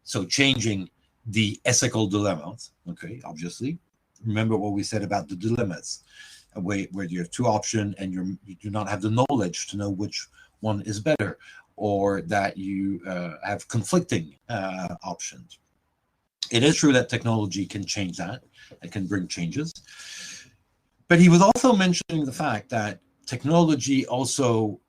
so changing the ethical dilemmas. Okay, obviously, remember what we said about the dilemmas, where you have two options and you do not have the knowledge to know which one is better, or that you have conflicting options. It is true that technology can change that. It can bring changes. But he was also mentioning the fact that technology also,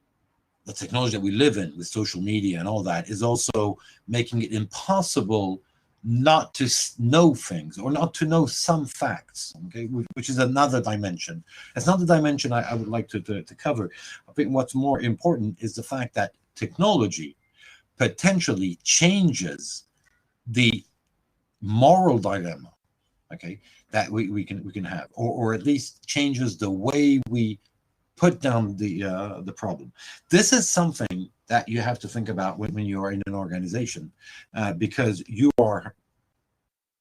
the technology that we live in with social media and all that, is also making it impossible not to know things, or not to know some facts, okay, which is another dimension. It's not the dimension I would like to cover. I think what's more important is the fact that technology potentially changes the moral dilemma, okay, that we can have, or at least changes the way we put down the problem. This is something that you have to think about when you are in an organization, because you are,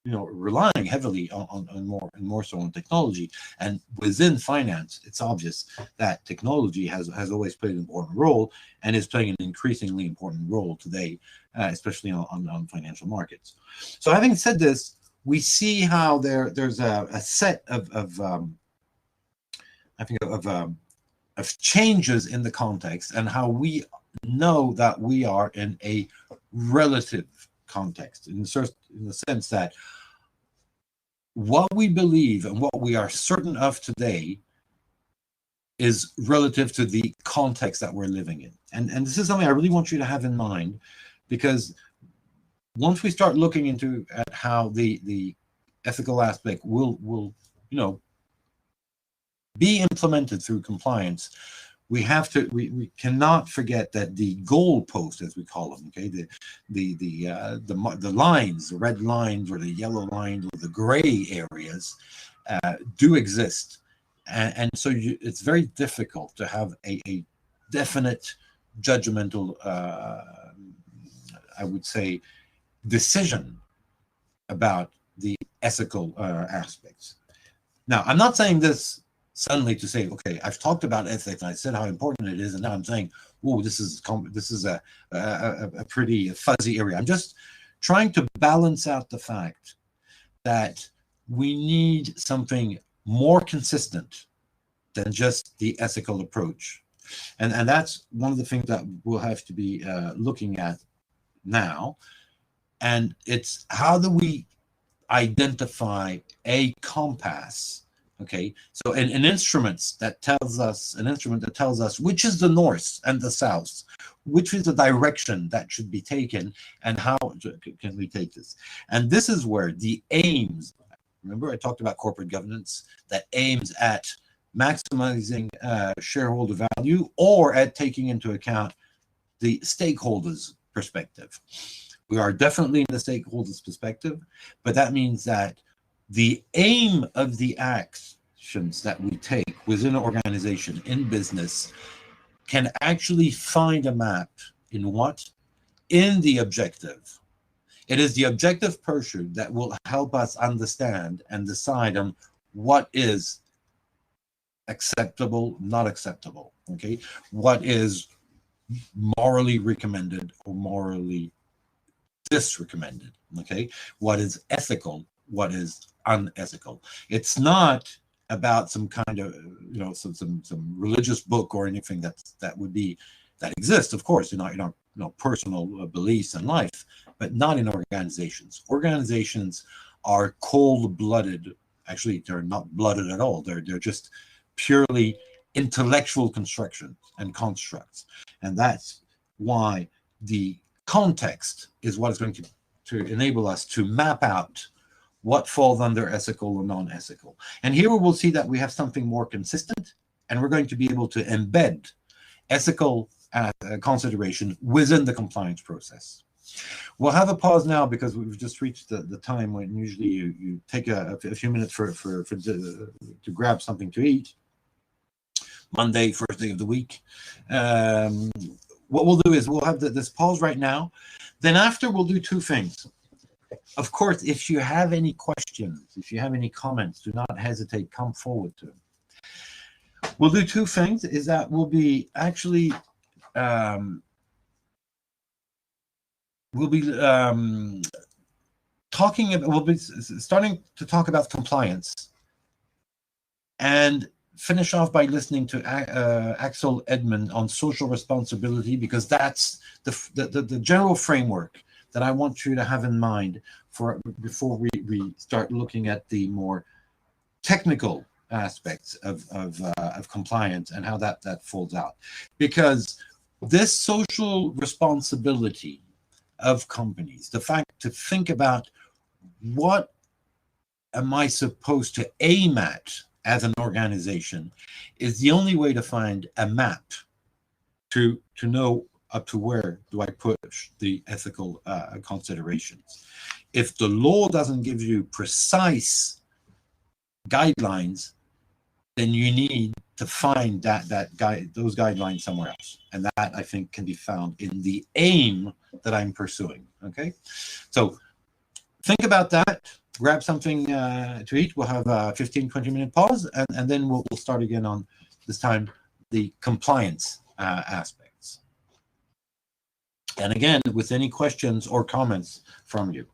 relying heavily on more so on technology. And within finance, it's obvious that technology has always played an important role, and is playing an increasingly important role today, especially on financial markets. So having said this, we see how there's a set of changes in the context, and how we know that we are in a relative context, in the sense that what we believe and what we are certain of today is relative to the context that we're living in. And this is something I really want you to have in mind, because once we start looking at how the ethical aspect will be implemented through compliance, we cannot forget that the goalposts, as we call them, okay, the lines, the red lines or the yellow lines or the gray areas, do exist, and so it's very difficult to have a definite judgmental, I would say, decision about the ethical aspects. Now, I'm not saying this suddenly to say, okay, I've talked about ethics and I said how important it is, and now I'm saying, oh, this is a pretty fuzzy area. I'm just trying to balance out the fact that we need something more consistent than just the ethical approach, and that's one of the things that we'll have to be looking at now. And it's, how do we identify a compass? Okay, so an instrument that tells us which is the north and the south, which is the direction that should be taken, and how can we take this? And this is where the aims, remember I talked about corporate governance, that aims at maximizing shareholder value, or at taking into account the stakeholders' perspective. We are definitely in the stakeholders' perspective, but that means that the aim of the actions that we take within an organization, in business, can actually find a map in what? In the objective. It is the objective pursuit that will help us understand and decide on what is acceptable, not acceptable, okay? What is morally recommended or morally disrecommended, okay? What is ethical, what is unethical. It's not about some kind of, some religious book or anything that exists, of course, in our personal beliefs and life, but not in organizations. Organizations are cold-blooded. Actually, they're not blooded at all. They're just purely intellectual constructions and constructs. And that's why the context is what is going to enable us to map out what falls under ethical or non-ethical. And here we will see that we have something more consistent, and we're going to be able to embed ethical consideration within the compliance process. We'll have a pause now because we've just reached the time when usually you take a few minutes to grab something to eat. Monday, first day of the week. What we'll do is we'll have this pause right now. Then after, we'll do two things. Of course, if you have any questions, if you have any comments, do not hesitate, come forward to them. We'll do two things, is that we'll be actually, we'll be starting to talk about compliance and finish off by listening to Axel Edmond on social responsibility, because that's the general framework that I want you to have in mind before we start looking at the more technical aspects of compliance and how that folds out. Because this social responsibility of companies, the fact to think about what am I supposed to aim at as an organization, is the only way to find a map to know up to where do I push the ethical considerations. If the law doesn't give you precise guidelines, then you need to find those guidelines somewhere else. And that, I think, can be found in the aim that I'm pursuing. Okay, so think about that. Grab something to eat. We'll have a 15-20 minute pause, and then we'll start again on, this time, the compliance aspects. And again, with any questions or comments from you.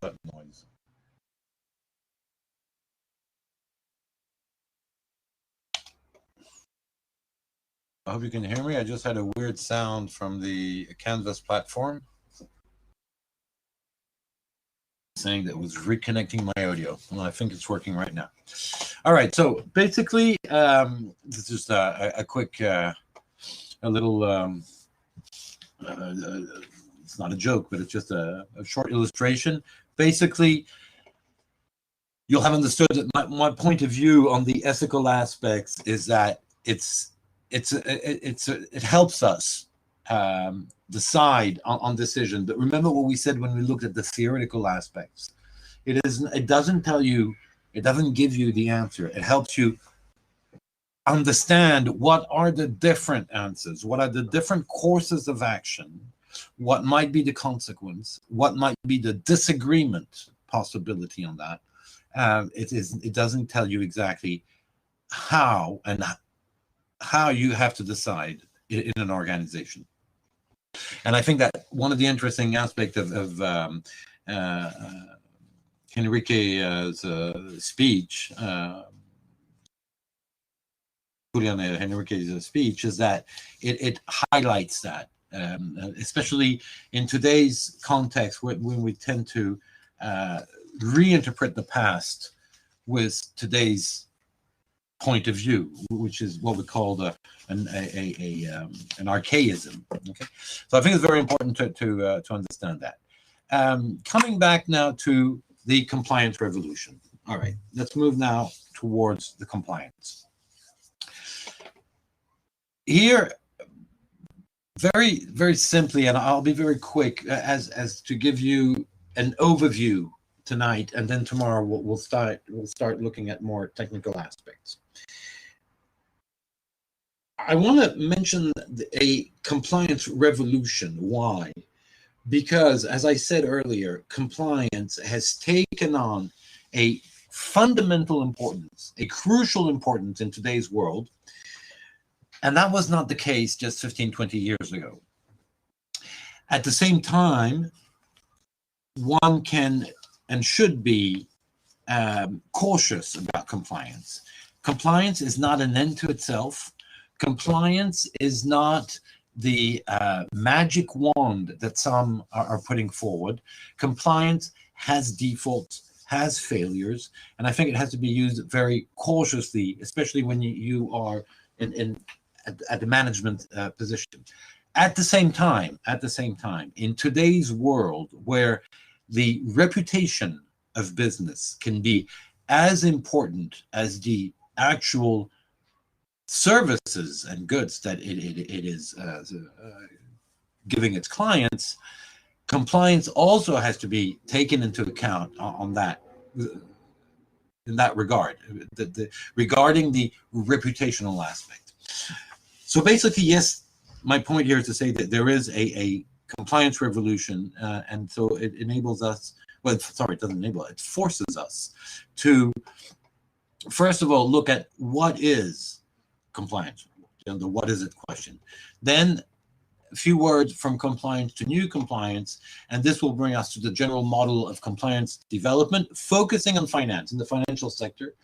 that noise. I hope you can hear me. I just had a weird sound from the Canvas platform saying that it was reconnecting my audio. Well, I think it's working right now. All right. So basically, this is just a quick, a little, it's not a joke, but it's just a short illustration. Basically, you'll have understood that my point of view on the ethical aspects is that it helps us decide on decision. But remember what we said when we looked at the theoretical aspects. It doesn't tell you, it doesn't give you the answer. It helps you understand what are the different answers, what are the different courses of action, what might be the consequence, what might be the disagreement possibility on that. It doesn't tell you exactly how you have to decide in an organization. And I think that one of the interesting aspects of Henrique's speech, Julian Henrique's speech, is that it highlights that, especially in today's context when we tend to reinterpret the past with today's point of view, which is what we call an archaism. Okay, so I think it's very important to understand that. Coming back now to the compliance revolution. All right, let's move now towards the compliance. Here, very, very simply, and I'll be very quick as to give you an overview tonight, and then tomorrow we'll start looking at more technical aspects. I want to mention a compliance revolution. Why? Because, as I said earlier, compliance has taken on a fundamental importance, a crucial importance in today's world. And that was not the case just 15, 20 years ago. At the same time, one can and should be cautious about compliance. Compliance is not an end to itself. Compliance is not the magic wand that some are putting forward. Compliance has defaults, has failures, and I think it has to be used very cautiously, especially when you are at the management position. At the same time, in today's world where the reputation of business can be as important as the actual services and goods that it is giving its clients, compliance also has to be taken into account on that, in that regard, regarding the reputational aspect. So basically, yes, my point here is to say that there is a compliance revolution, and so it enables us, well, sorry, it doesn't enable, it forces us to, first of all, look at what is compliance, the what is it question. Then a few words from compliance to new compliance, and this will bring us to the general model of compliance development, focusing on finance in the financial sector,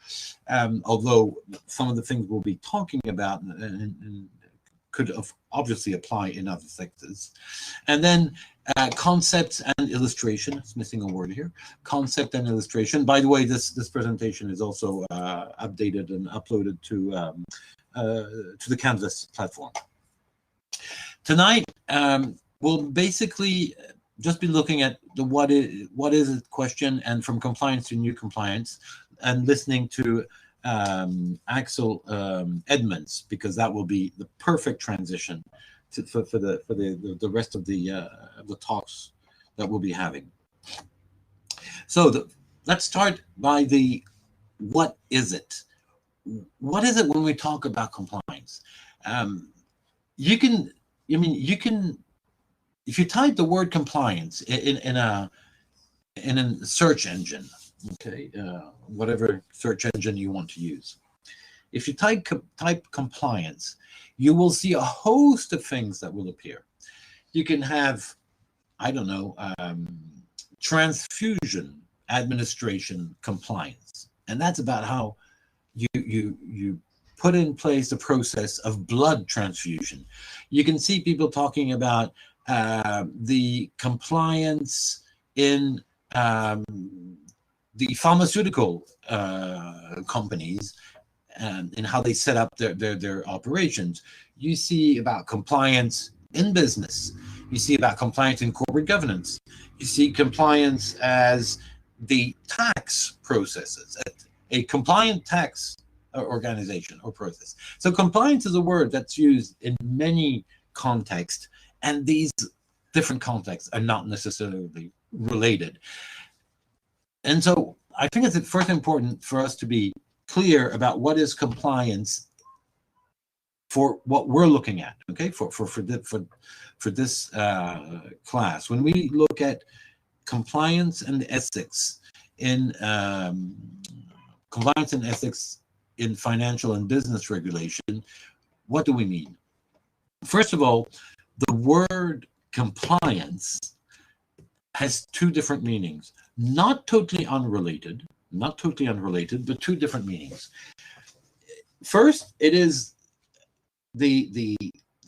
although some of the things we'll be talking about and could obviously apply in other sectors. And then concept and illustration. It's missing a word here. Concept and illustration. By the way, this presentation is also updated and uploaded to the Canvas platform. Tonight, we'll basically just be looking at the what is it question, and from compliance to new compliance, and listening to Axel Edmonds, because that will be the perfect transition for the rest of the talks that we'll be having. So let's start by the what is it? What is it when we talk about compliance? You can, if you type the word compliance in a search engine, okay, whatever search engine you want to use. If you type compliance, you will see a host of things that will appear. You can have, I don't know, transfusion administration compliance. And that's about how you put in place the process of blood transfusion. You can see people talking about the compliance in the pharmaceutical companies and in how they set up their operations. You see about compliance in business. You see about compliance in corporate governance. You see compliance as the tax processes, a compliant tax organization or process. So compliance is a word that's used in many contexts, and these different contexts are not necessarily related. And so I think it's first important for us to be clear about what is compliance for what we're looking at, okay, for this class. When we look at compliance and ethics in financial and business regulation, what do we mean? First of all, the word compliance has two different meanings, not totally unrelated, but two different meanings. First, it is the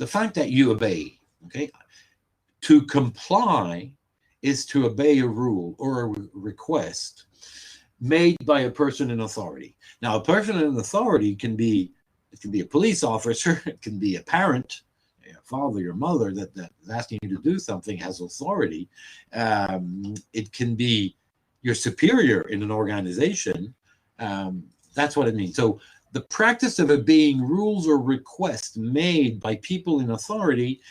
fact that you obey, okay? To comply is to obey a rule or a request made by a person in authority. Now, a person in authority can be a police officer, it can be a parent, your father, your mother that is asking you to do something, has authority. It can be your superior in an organization. That's what it means. So the practice of obeying rules or requests made by people in authority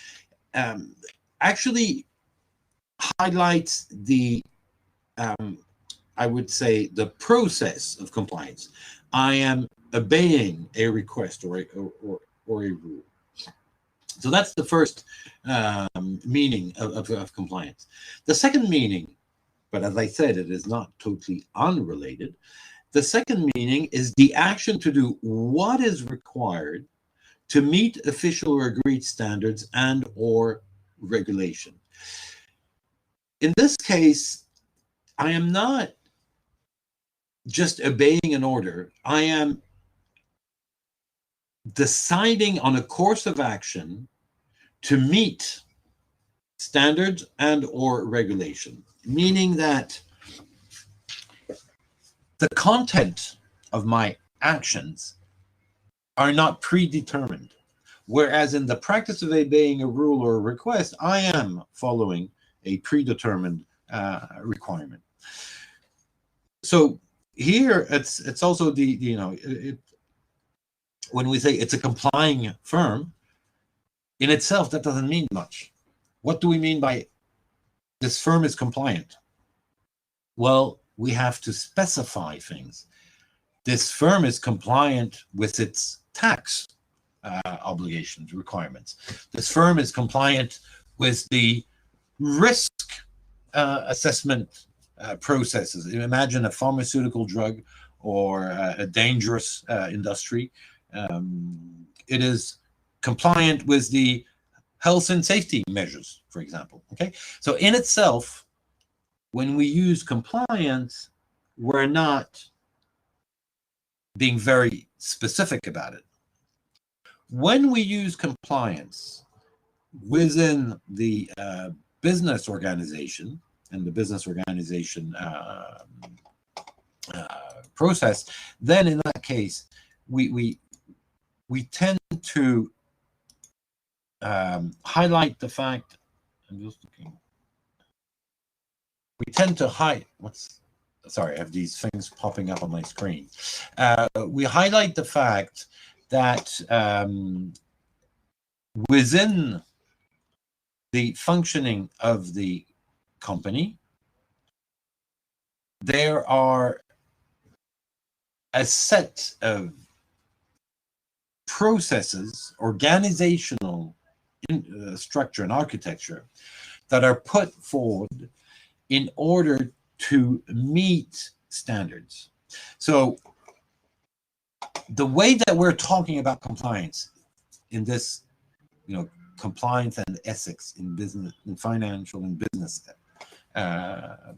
actually highlights the I would say the process of compliance. I am obeying a request or a rule. So that's the first meaning of compliance. The second meaning, but as I said, it is not totally unrelated. The second meaning is the action to do what is required to meet official or agreed standards and or regulation. In this case, I am not just obeying an order. I am deciding on a course of action to meet standards and or regulation, meaning that the content of my actions are not predetermined. Whereas in the practice of obeying a rule or a request, I am following a predetermined requirement. So here, it's also when we say it's a complying firm, in itself, that doesn't mean much. What do we mean by this firm is compliant? Well, we have to specify things. This firm is compliant with its tax obligations, requirements. This firm is compliant with the risk assessment processes. Imagine a pharmaceutical drug or a dangerous industry. It is compliant with the health and safety measures, for example. Okay, so in itself, when we use compliance, we're not being very specific about it. When we use compliance within the business organization and the business organization process, then in that case, we tend to highlight the fact. I'm just looking. We tend to I have these things popping up on my screen. We highlight the fact that within the functioning of the company, there are a set of processes, organizational structure and architecture that are put forward in order to meet standards. So the way that we're talking about compliance in this, compliance and ethics in business, in financial and business and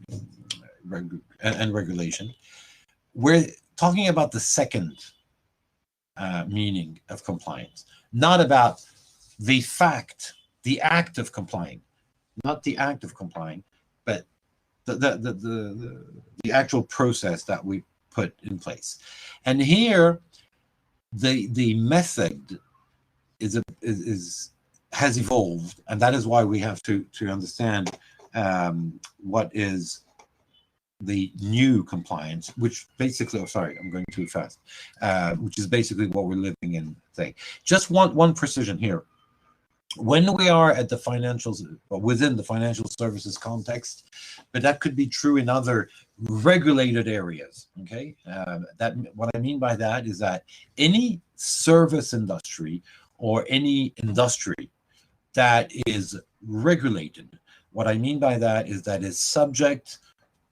regulation. We're talking about the second meaning of compliance, not about the fact, the act of complying, not the act of complying, but the actual process that we put in place. And here, the method has evolved, and that is why we have to understand what is the new compliance, which basically, oh, sorry, I'm going too fast, which is basically what we're living in today. Just one precision here. When we are at the financials, within the financial services context, but that could be true in other regulated areas, okay? What I mean by that is that any service industry or any industry that is regulated, what I mean by that is subject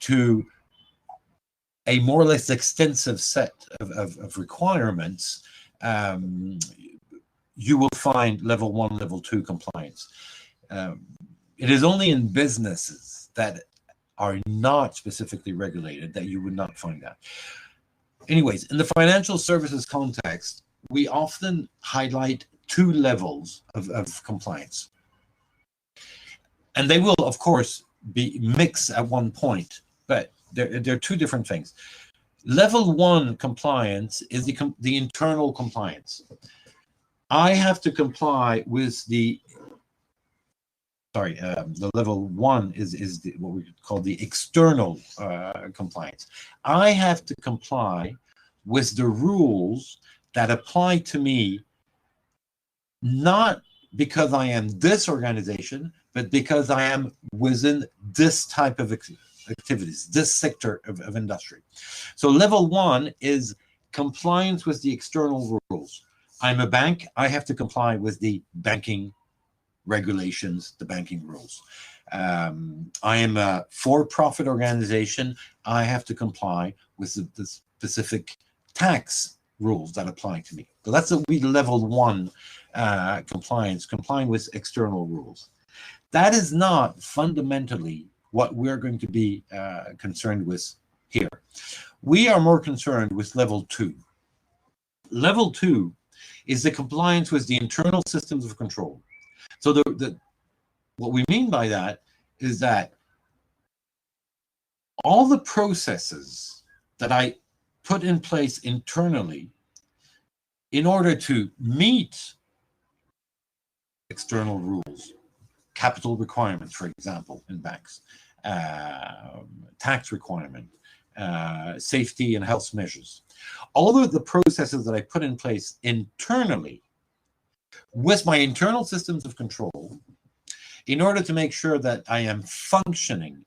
to a more or less extensive set of requirements, you will find level 1, level 2 compliance. It is only in businesses that are not specifically regulated that you would not find that. Anyways, in the financial services context, we often highlight 2 levels of compliance. And they will, of course, be mixed at one point, but they're 2 different things. Level 1 compliance is the internal compliance. I have to comply with the level 1 is what we call the external compliance. I have to comply with the rules that apply to me, not because I am this organization, but because I am within this type of activities, this sector of industry. So level 1 is compliance with the external rules. I'm a bank, I have to comply with the banking regulations, the banking rules. I am a for-profit organization, I have to comply with the specific tax rules that apply to me. So that's the level 1 compliance, complying with external rules. That is not fundamentally what we're going to be concerned with here. We are more concerned with level 2. Level 2 is the compliance with the internal systems of control. So what we mean by that is that all the processes that I put in place internally in order to meet external rules, capital requirements, for example, in banks, tax requirement, safety and health measures. All of the processes that I put in place internally with my internal systems of control in order to make sure that I am functioning,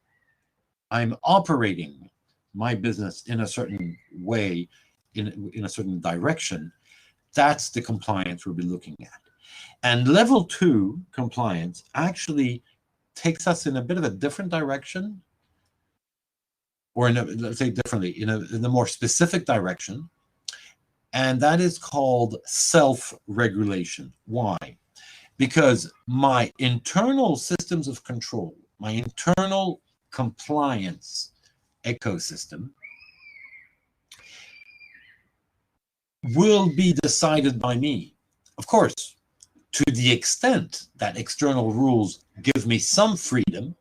I'm operating my business in a certain way, in a certain direction, that's the compliance we'll be looking at. And level 2 compliance actually takes us in a bit of a different direction, or let's say differently, in a more specific direction, and that is called self-regulation. Why? Because my internal systems of control, my internal compliance ecosystem will be decided by me. Of course, to the extent that external rules give me some freedom,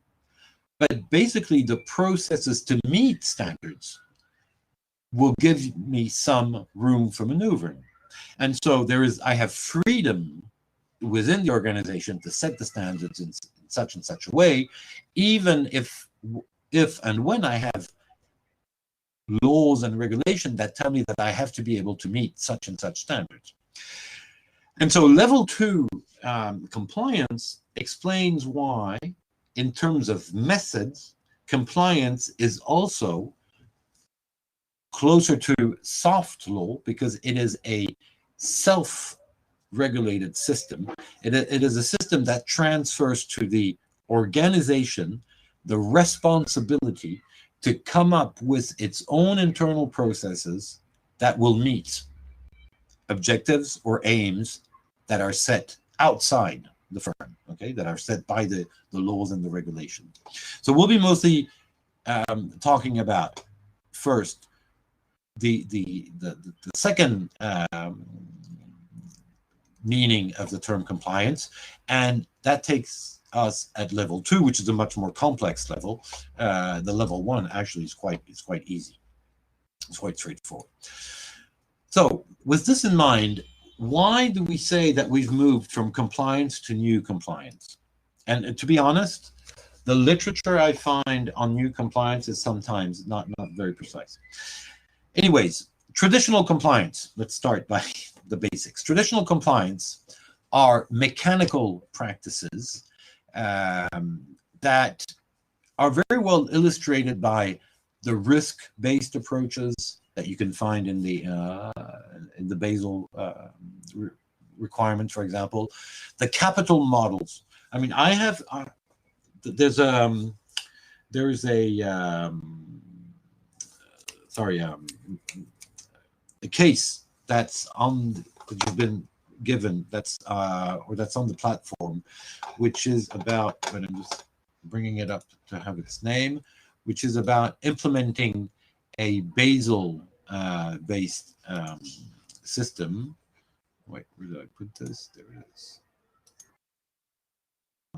but basically the processes to meet standards will give me some room for maneuvering. And so I have freedom within the organization to set the standards in such and such a way, even if and when I have laws and regulation that tell me that I have to be able to meet such and such standards. And so level 2 compliance explains why, in terms of methods, compliance is also closer to soft law because it is a self-regulated system. It is a system that transfers to the organization the responsibility to come up with its own internal processes that will meet objectives or aims that are set outside the firm. okay, that are set by the laws and the regulations. So we'll be mostly talking about first the second meaning of the term compliance, and that takes us at level 2, which is a much more complex level. The level 1 actually is quite easy. It's quite straightforward. So with this in mind, why do we say that we've moved from compliance to new compliance? And to be honest, the literature I find on new compliance is sometimes not very precise. Anyways, traditional compliance, let's start by the basics. Traditional compliance are mechanical practices that are very well illustrated by the risk-based approaches that you can find in the Basel requirements, for example. The capital models. I mean, I have there's a case that's you've been given, that's on the platform, which is about, but I'm just bringing it up to have its name, which is about implementing a Basel based system. Wait, where did I put this? There it is.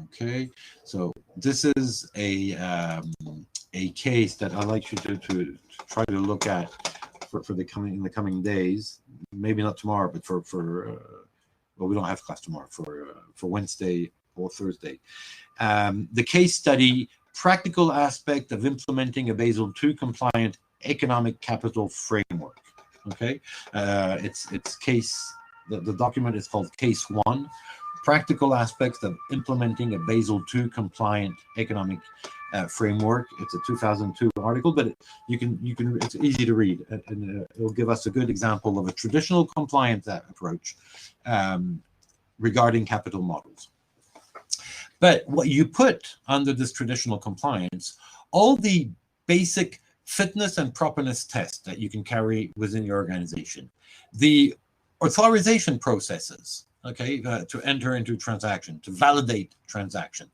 Okay, so this is a case that I'd like you to try to look at for the coming days. Maybe not tomorrow, but well, we don't have class tomorrow, for Wednesday or Thursday. The case study: practical aspect of implementing a Basel II compliant economic capital framework. Okay, it's case. The document is called Case 1. Practical aspects of implementing a Basel II compliant economic framework. It's a 2002 article, but you can it's easy to read, and it'll give us a good example of a traditional compliance approach regarding capital models. But what you put under this traditional compliance, all the basic fitness and properness tests that you can carry within your organization, the authorization processes, okay, to enter into transaction, to validate transaction,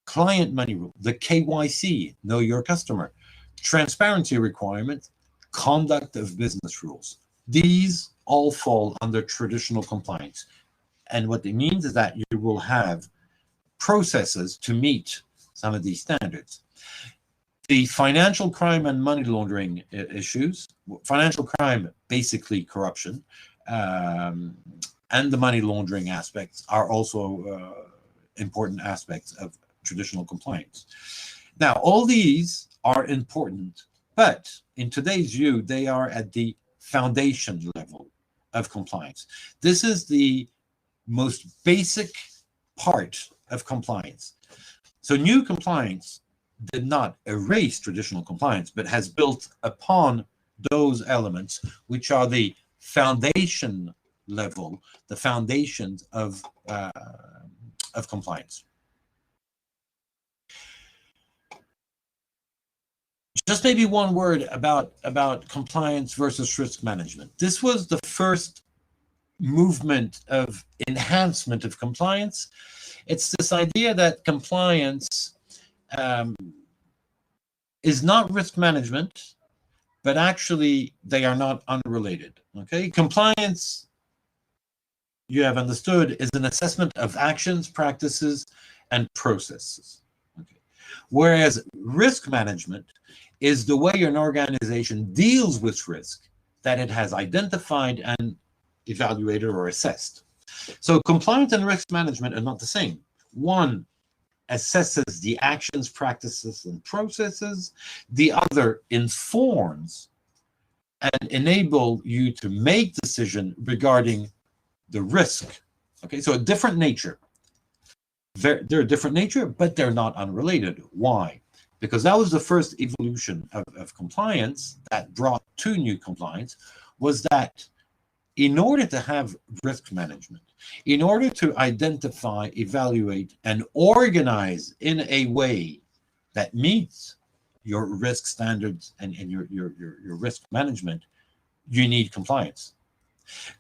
client money rule, the KYC, know your customer, transparency requirements, conduct of business rules. These all fall under traditional compliance. And what it means is that you will have processes to meet some of these standards. The financial crime and money laundering issues, financial crime, basically corruption, and the money laundering aspects are also important aspects of traditional compliance. Now, all these are important, but in today's view, they are at the foundation level of compliance. This is the most basic part of compliance. So new compliance did not erase traditional compliance, but has built upon those elements, which are the foundation level, the foundations of compliance. Just maybe one word about compliance versus risk management. This was the first movement of enhancement of compliance. It's this idea that compliance is not risk management, but actually they are not unrelated. Okay, compliance, you have understood, is an assessment of actions, practices, and processes. Okay. Whereas risk management is the way an organization deals with risk that it has identified and evaluated or assessed. So compliance and risk management are not the same. One assesses the actions, practices, and processes. The other informs and enable you to make decision regarding the risk. Okay, so a different nature. They're a different nature, but they're not unrelated. Why? Because that was the first evolution of compliance that brought to new compliance, was that in order to have risk management, in order to identify, evaluate, and organize in a way that meets your risk standards and your risk management, you need compliance.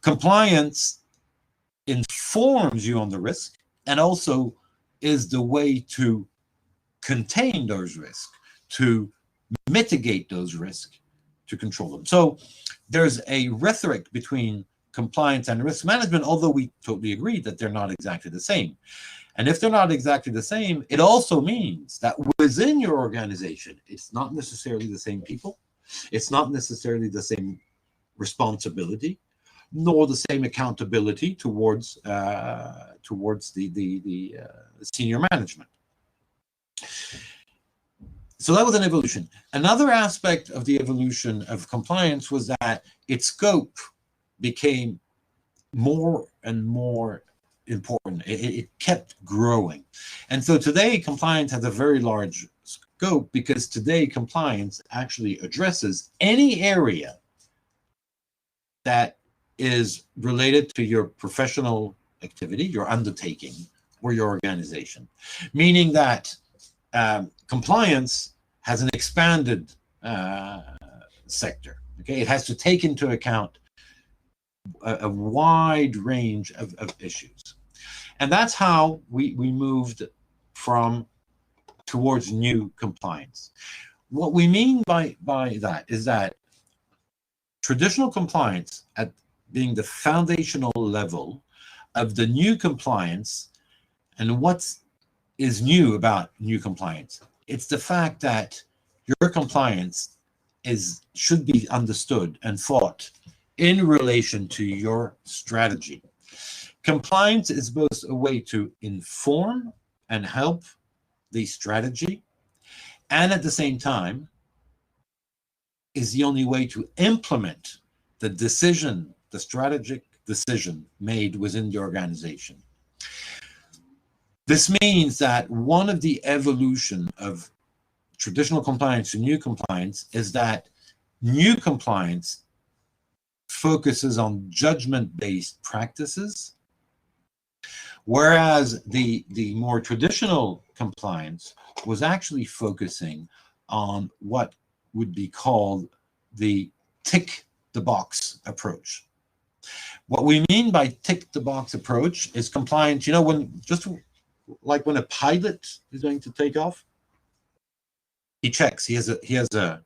Compliance informs you on the risk and also is the way to contain those risks, to mitigate those risks, to control them. So there's a rhetoric between compliance and risk management, although we totally agree that they're not exactly the same. And if they're not exactly the same, it also means that within your organization, it's not necessarily the same people, it's not necessarily the same responsibility, nor the same accountability towards the senior management. So that was an evolution. Another aspect of the evolution of compliance was that its scope became more and more important. It kept growing. And so today compliance has a very large scope, because today compliance actually addresses any area that is related to your professional activity, your undertaking, or your organization. Meaning that compliance has an expanded sector. Okay, it has to take into account a wide range of issues. And that's how we moved towards new compliance. What we mean by that is that traditional compliance, at being the foundational level of the new compliance, and what is new about new compliance, it's the fact that your compliance should be understood and thought in relation to your strategy. Compliance is both a way to inform and help the strategy, and at the same time is the only way to implement the decision, the strategic decision made within the organization. This means that one of the evolution of traditional compliance to new compliance is that new compliance focuses on judgment-based practices, whereas the more traditional compliance was actually focusing on what would be called the tick-the-box approach. What we mean by tick-the-box approach is compliance, you know, when a pilot is going to take off, he checks, he has a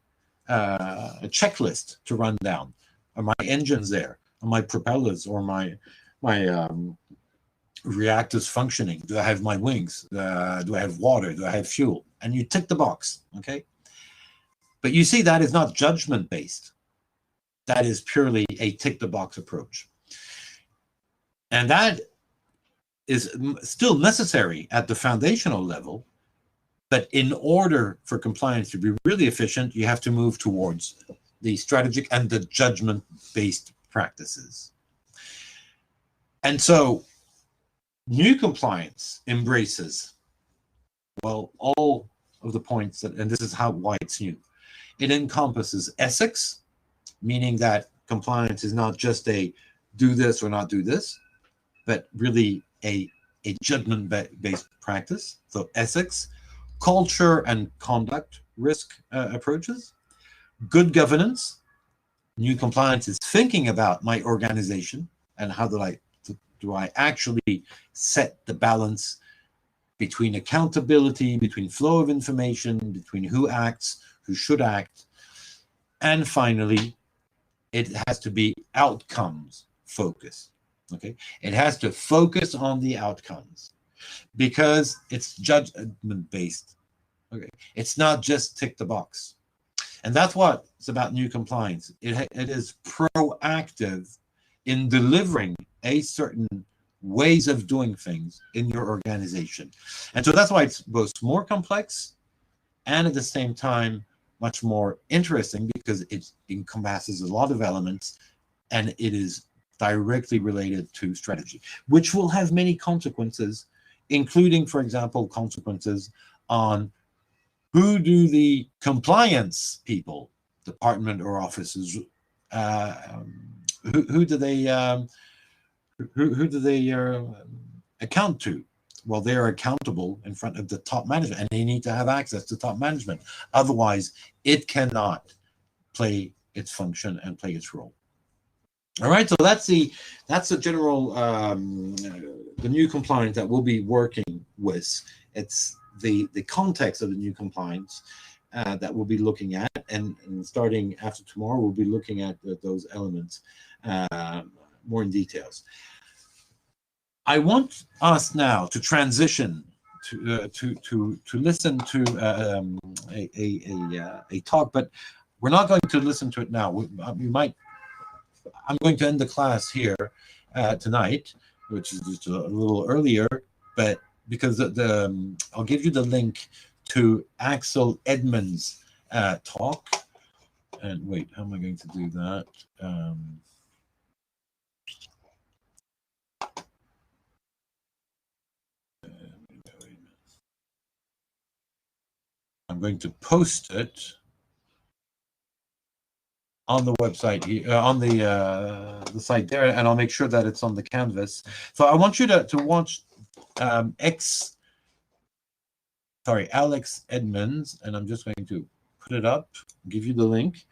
checklist to run down. Are my engines there? Are my propellers or my reactors functioning? Do I have my wings? Do I have water? Do I have fuel? And you tick the box, okay? But you see, that is not judgment-based. That is purely a tick-the-box approach. And that is still necessary at the foundational level, but in order for compliance to be really efficient, you have to move towards the strategic and the judgment-based practices. And so new compliance embraces, well, all of the points that, and this is why it's new. It encompasses ethics, meaning that compliance is not just a do this or not do this, but really a judgment-based practice. So ethics, culture and conduct risk approaches, good governance. New compliance is thinking about my organization and how do I actually set the balance between accountability, between flow of information, between who acts, who should act. And finally, it has to be outcomes focused. Okay, it has to focus on the outcomes because it's judgment based. Okay, it's not just tick the box, and that's what it's about. New compliance. It is proactive in delivering a certain ways of doing things in your organization, and so that's why it's both more complex and at the same time much more interesting, because it encompasses a lot of elements and it is directly related to strategy, which will have many consequences, including, for example, consequences on who do the compliance people, department or offices, who do they account to? Well, they are accountable in front of the top management, and they need to have access to top management. Otherwise, it cannot play its function and play its role. All right, so that's the general the new compliance that we'll be working with. It's the context of the new compliance that we'll be looking at, and starting after tomorrow, we'll be looking at those elements more in details. I want us now to transition to listen to a talk, but we're not going to listen to it now. We might. I'm going to end the class here tonight, which is just a little earlier, but because I'll give you the link to Axel Edmans' talk. And wait, how am I going to do that? I'm going to post it on the website here, on the site there, and I'll make sure that it's on the canvas. So I want you to watch Alex Edmans, and I'm just going to put it up, give you the link,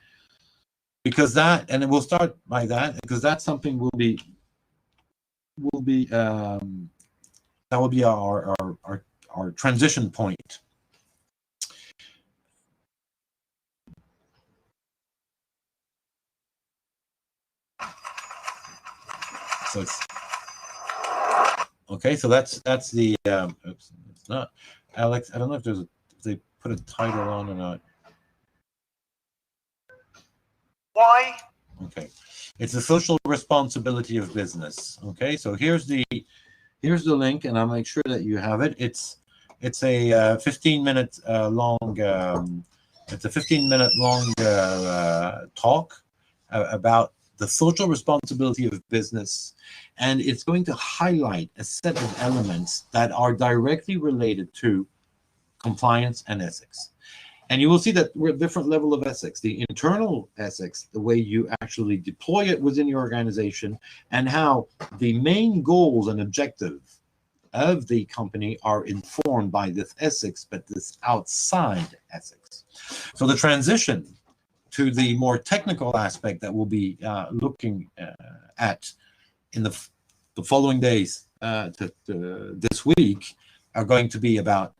because that, and we'll start by that, because that's something that will be our transition point. So it's okay. So that's the oops, it's not Alex. I don't know if if they put a title on or not. Why? Okay, it's the social responsibility of business. Okay, so here's the link, and I'll make sure that you have it. It's a 15-minute long. It's a 15-minute long talk about the social responsibility of business, and it's going to highlight a set of elements that are directly related to compliance and ethics. And you will see that we're at a different level of ethics. The internal ethics, the way you actually deploy it within your organization, and how the main goals and objectives of the company are informed by this ethics, but this outside ethics. So the transition to the more technical aspect that we'll be looking at in the following days this week are going to be about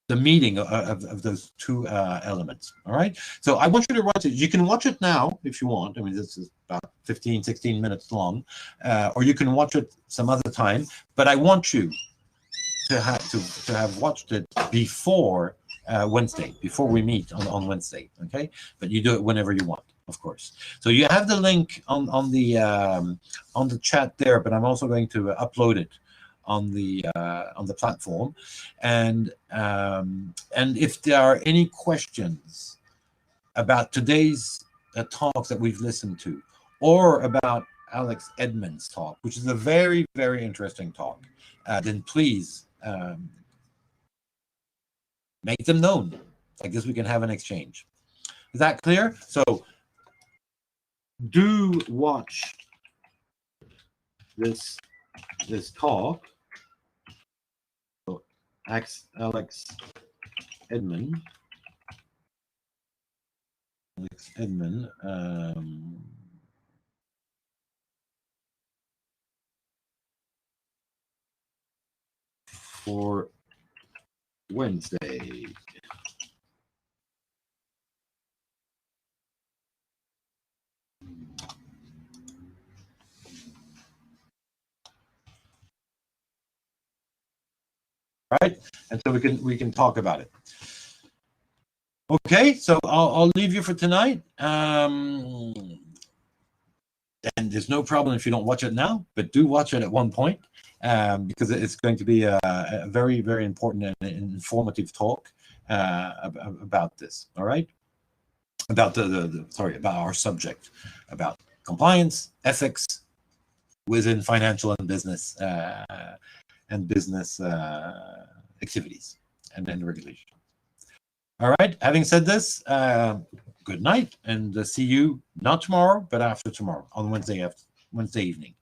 the meeting of those two elements. All right, so I want you to watch it. You can watch it now if you want. I mean, this is about 15-16 minutes long, or you can watch it some other time, but I want you to have watched it before Wednesday, before we meet on Wednesday. Okay, but you do it whenever you want, of course. So you have the link on the chat there, but I'm also going to upload it on the platform, and if there are any questions about today's talks that we've listened to, or about Alex Edmans' talk, which is a very, very interesting talk, then please make them known. Like this, we can have an exchange. Is that clear? So do watch this talk. So Alex Edmans. For Wednesday. Right, and so we can talk about it. Okay, so I'll leave you for tonight. And there's no problem if you don't watch it now, but do watch it at one point, because it's going to be a very, very important and informative talk about this. All right, about about our subject, about compliance, ethics within financial and business activities and regulation. All right. Having said this, good night, and see you not tomorrow, but after tomorrow on Wednesday evening.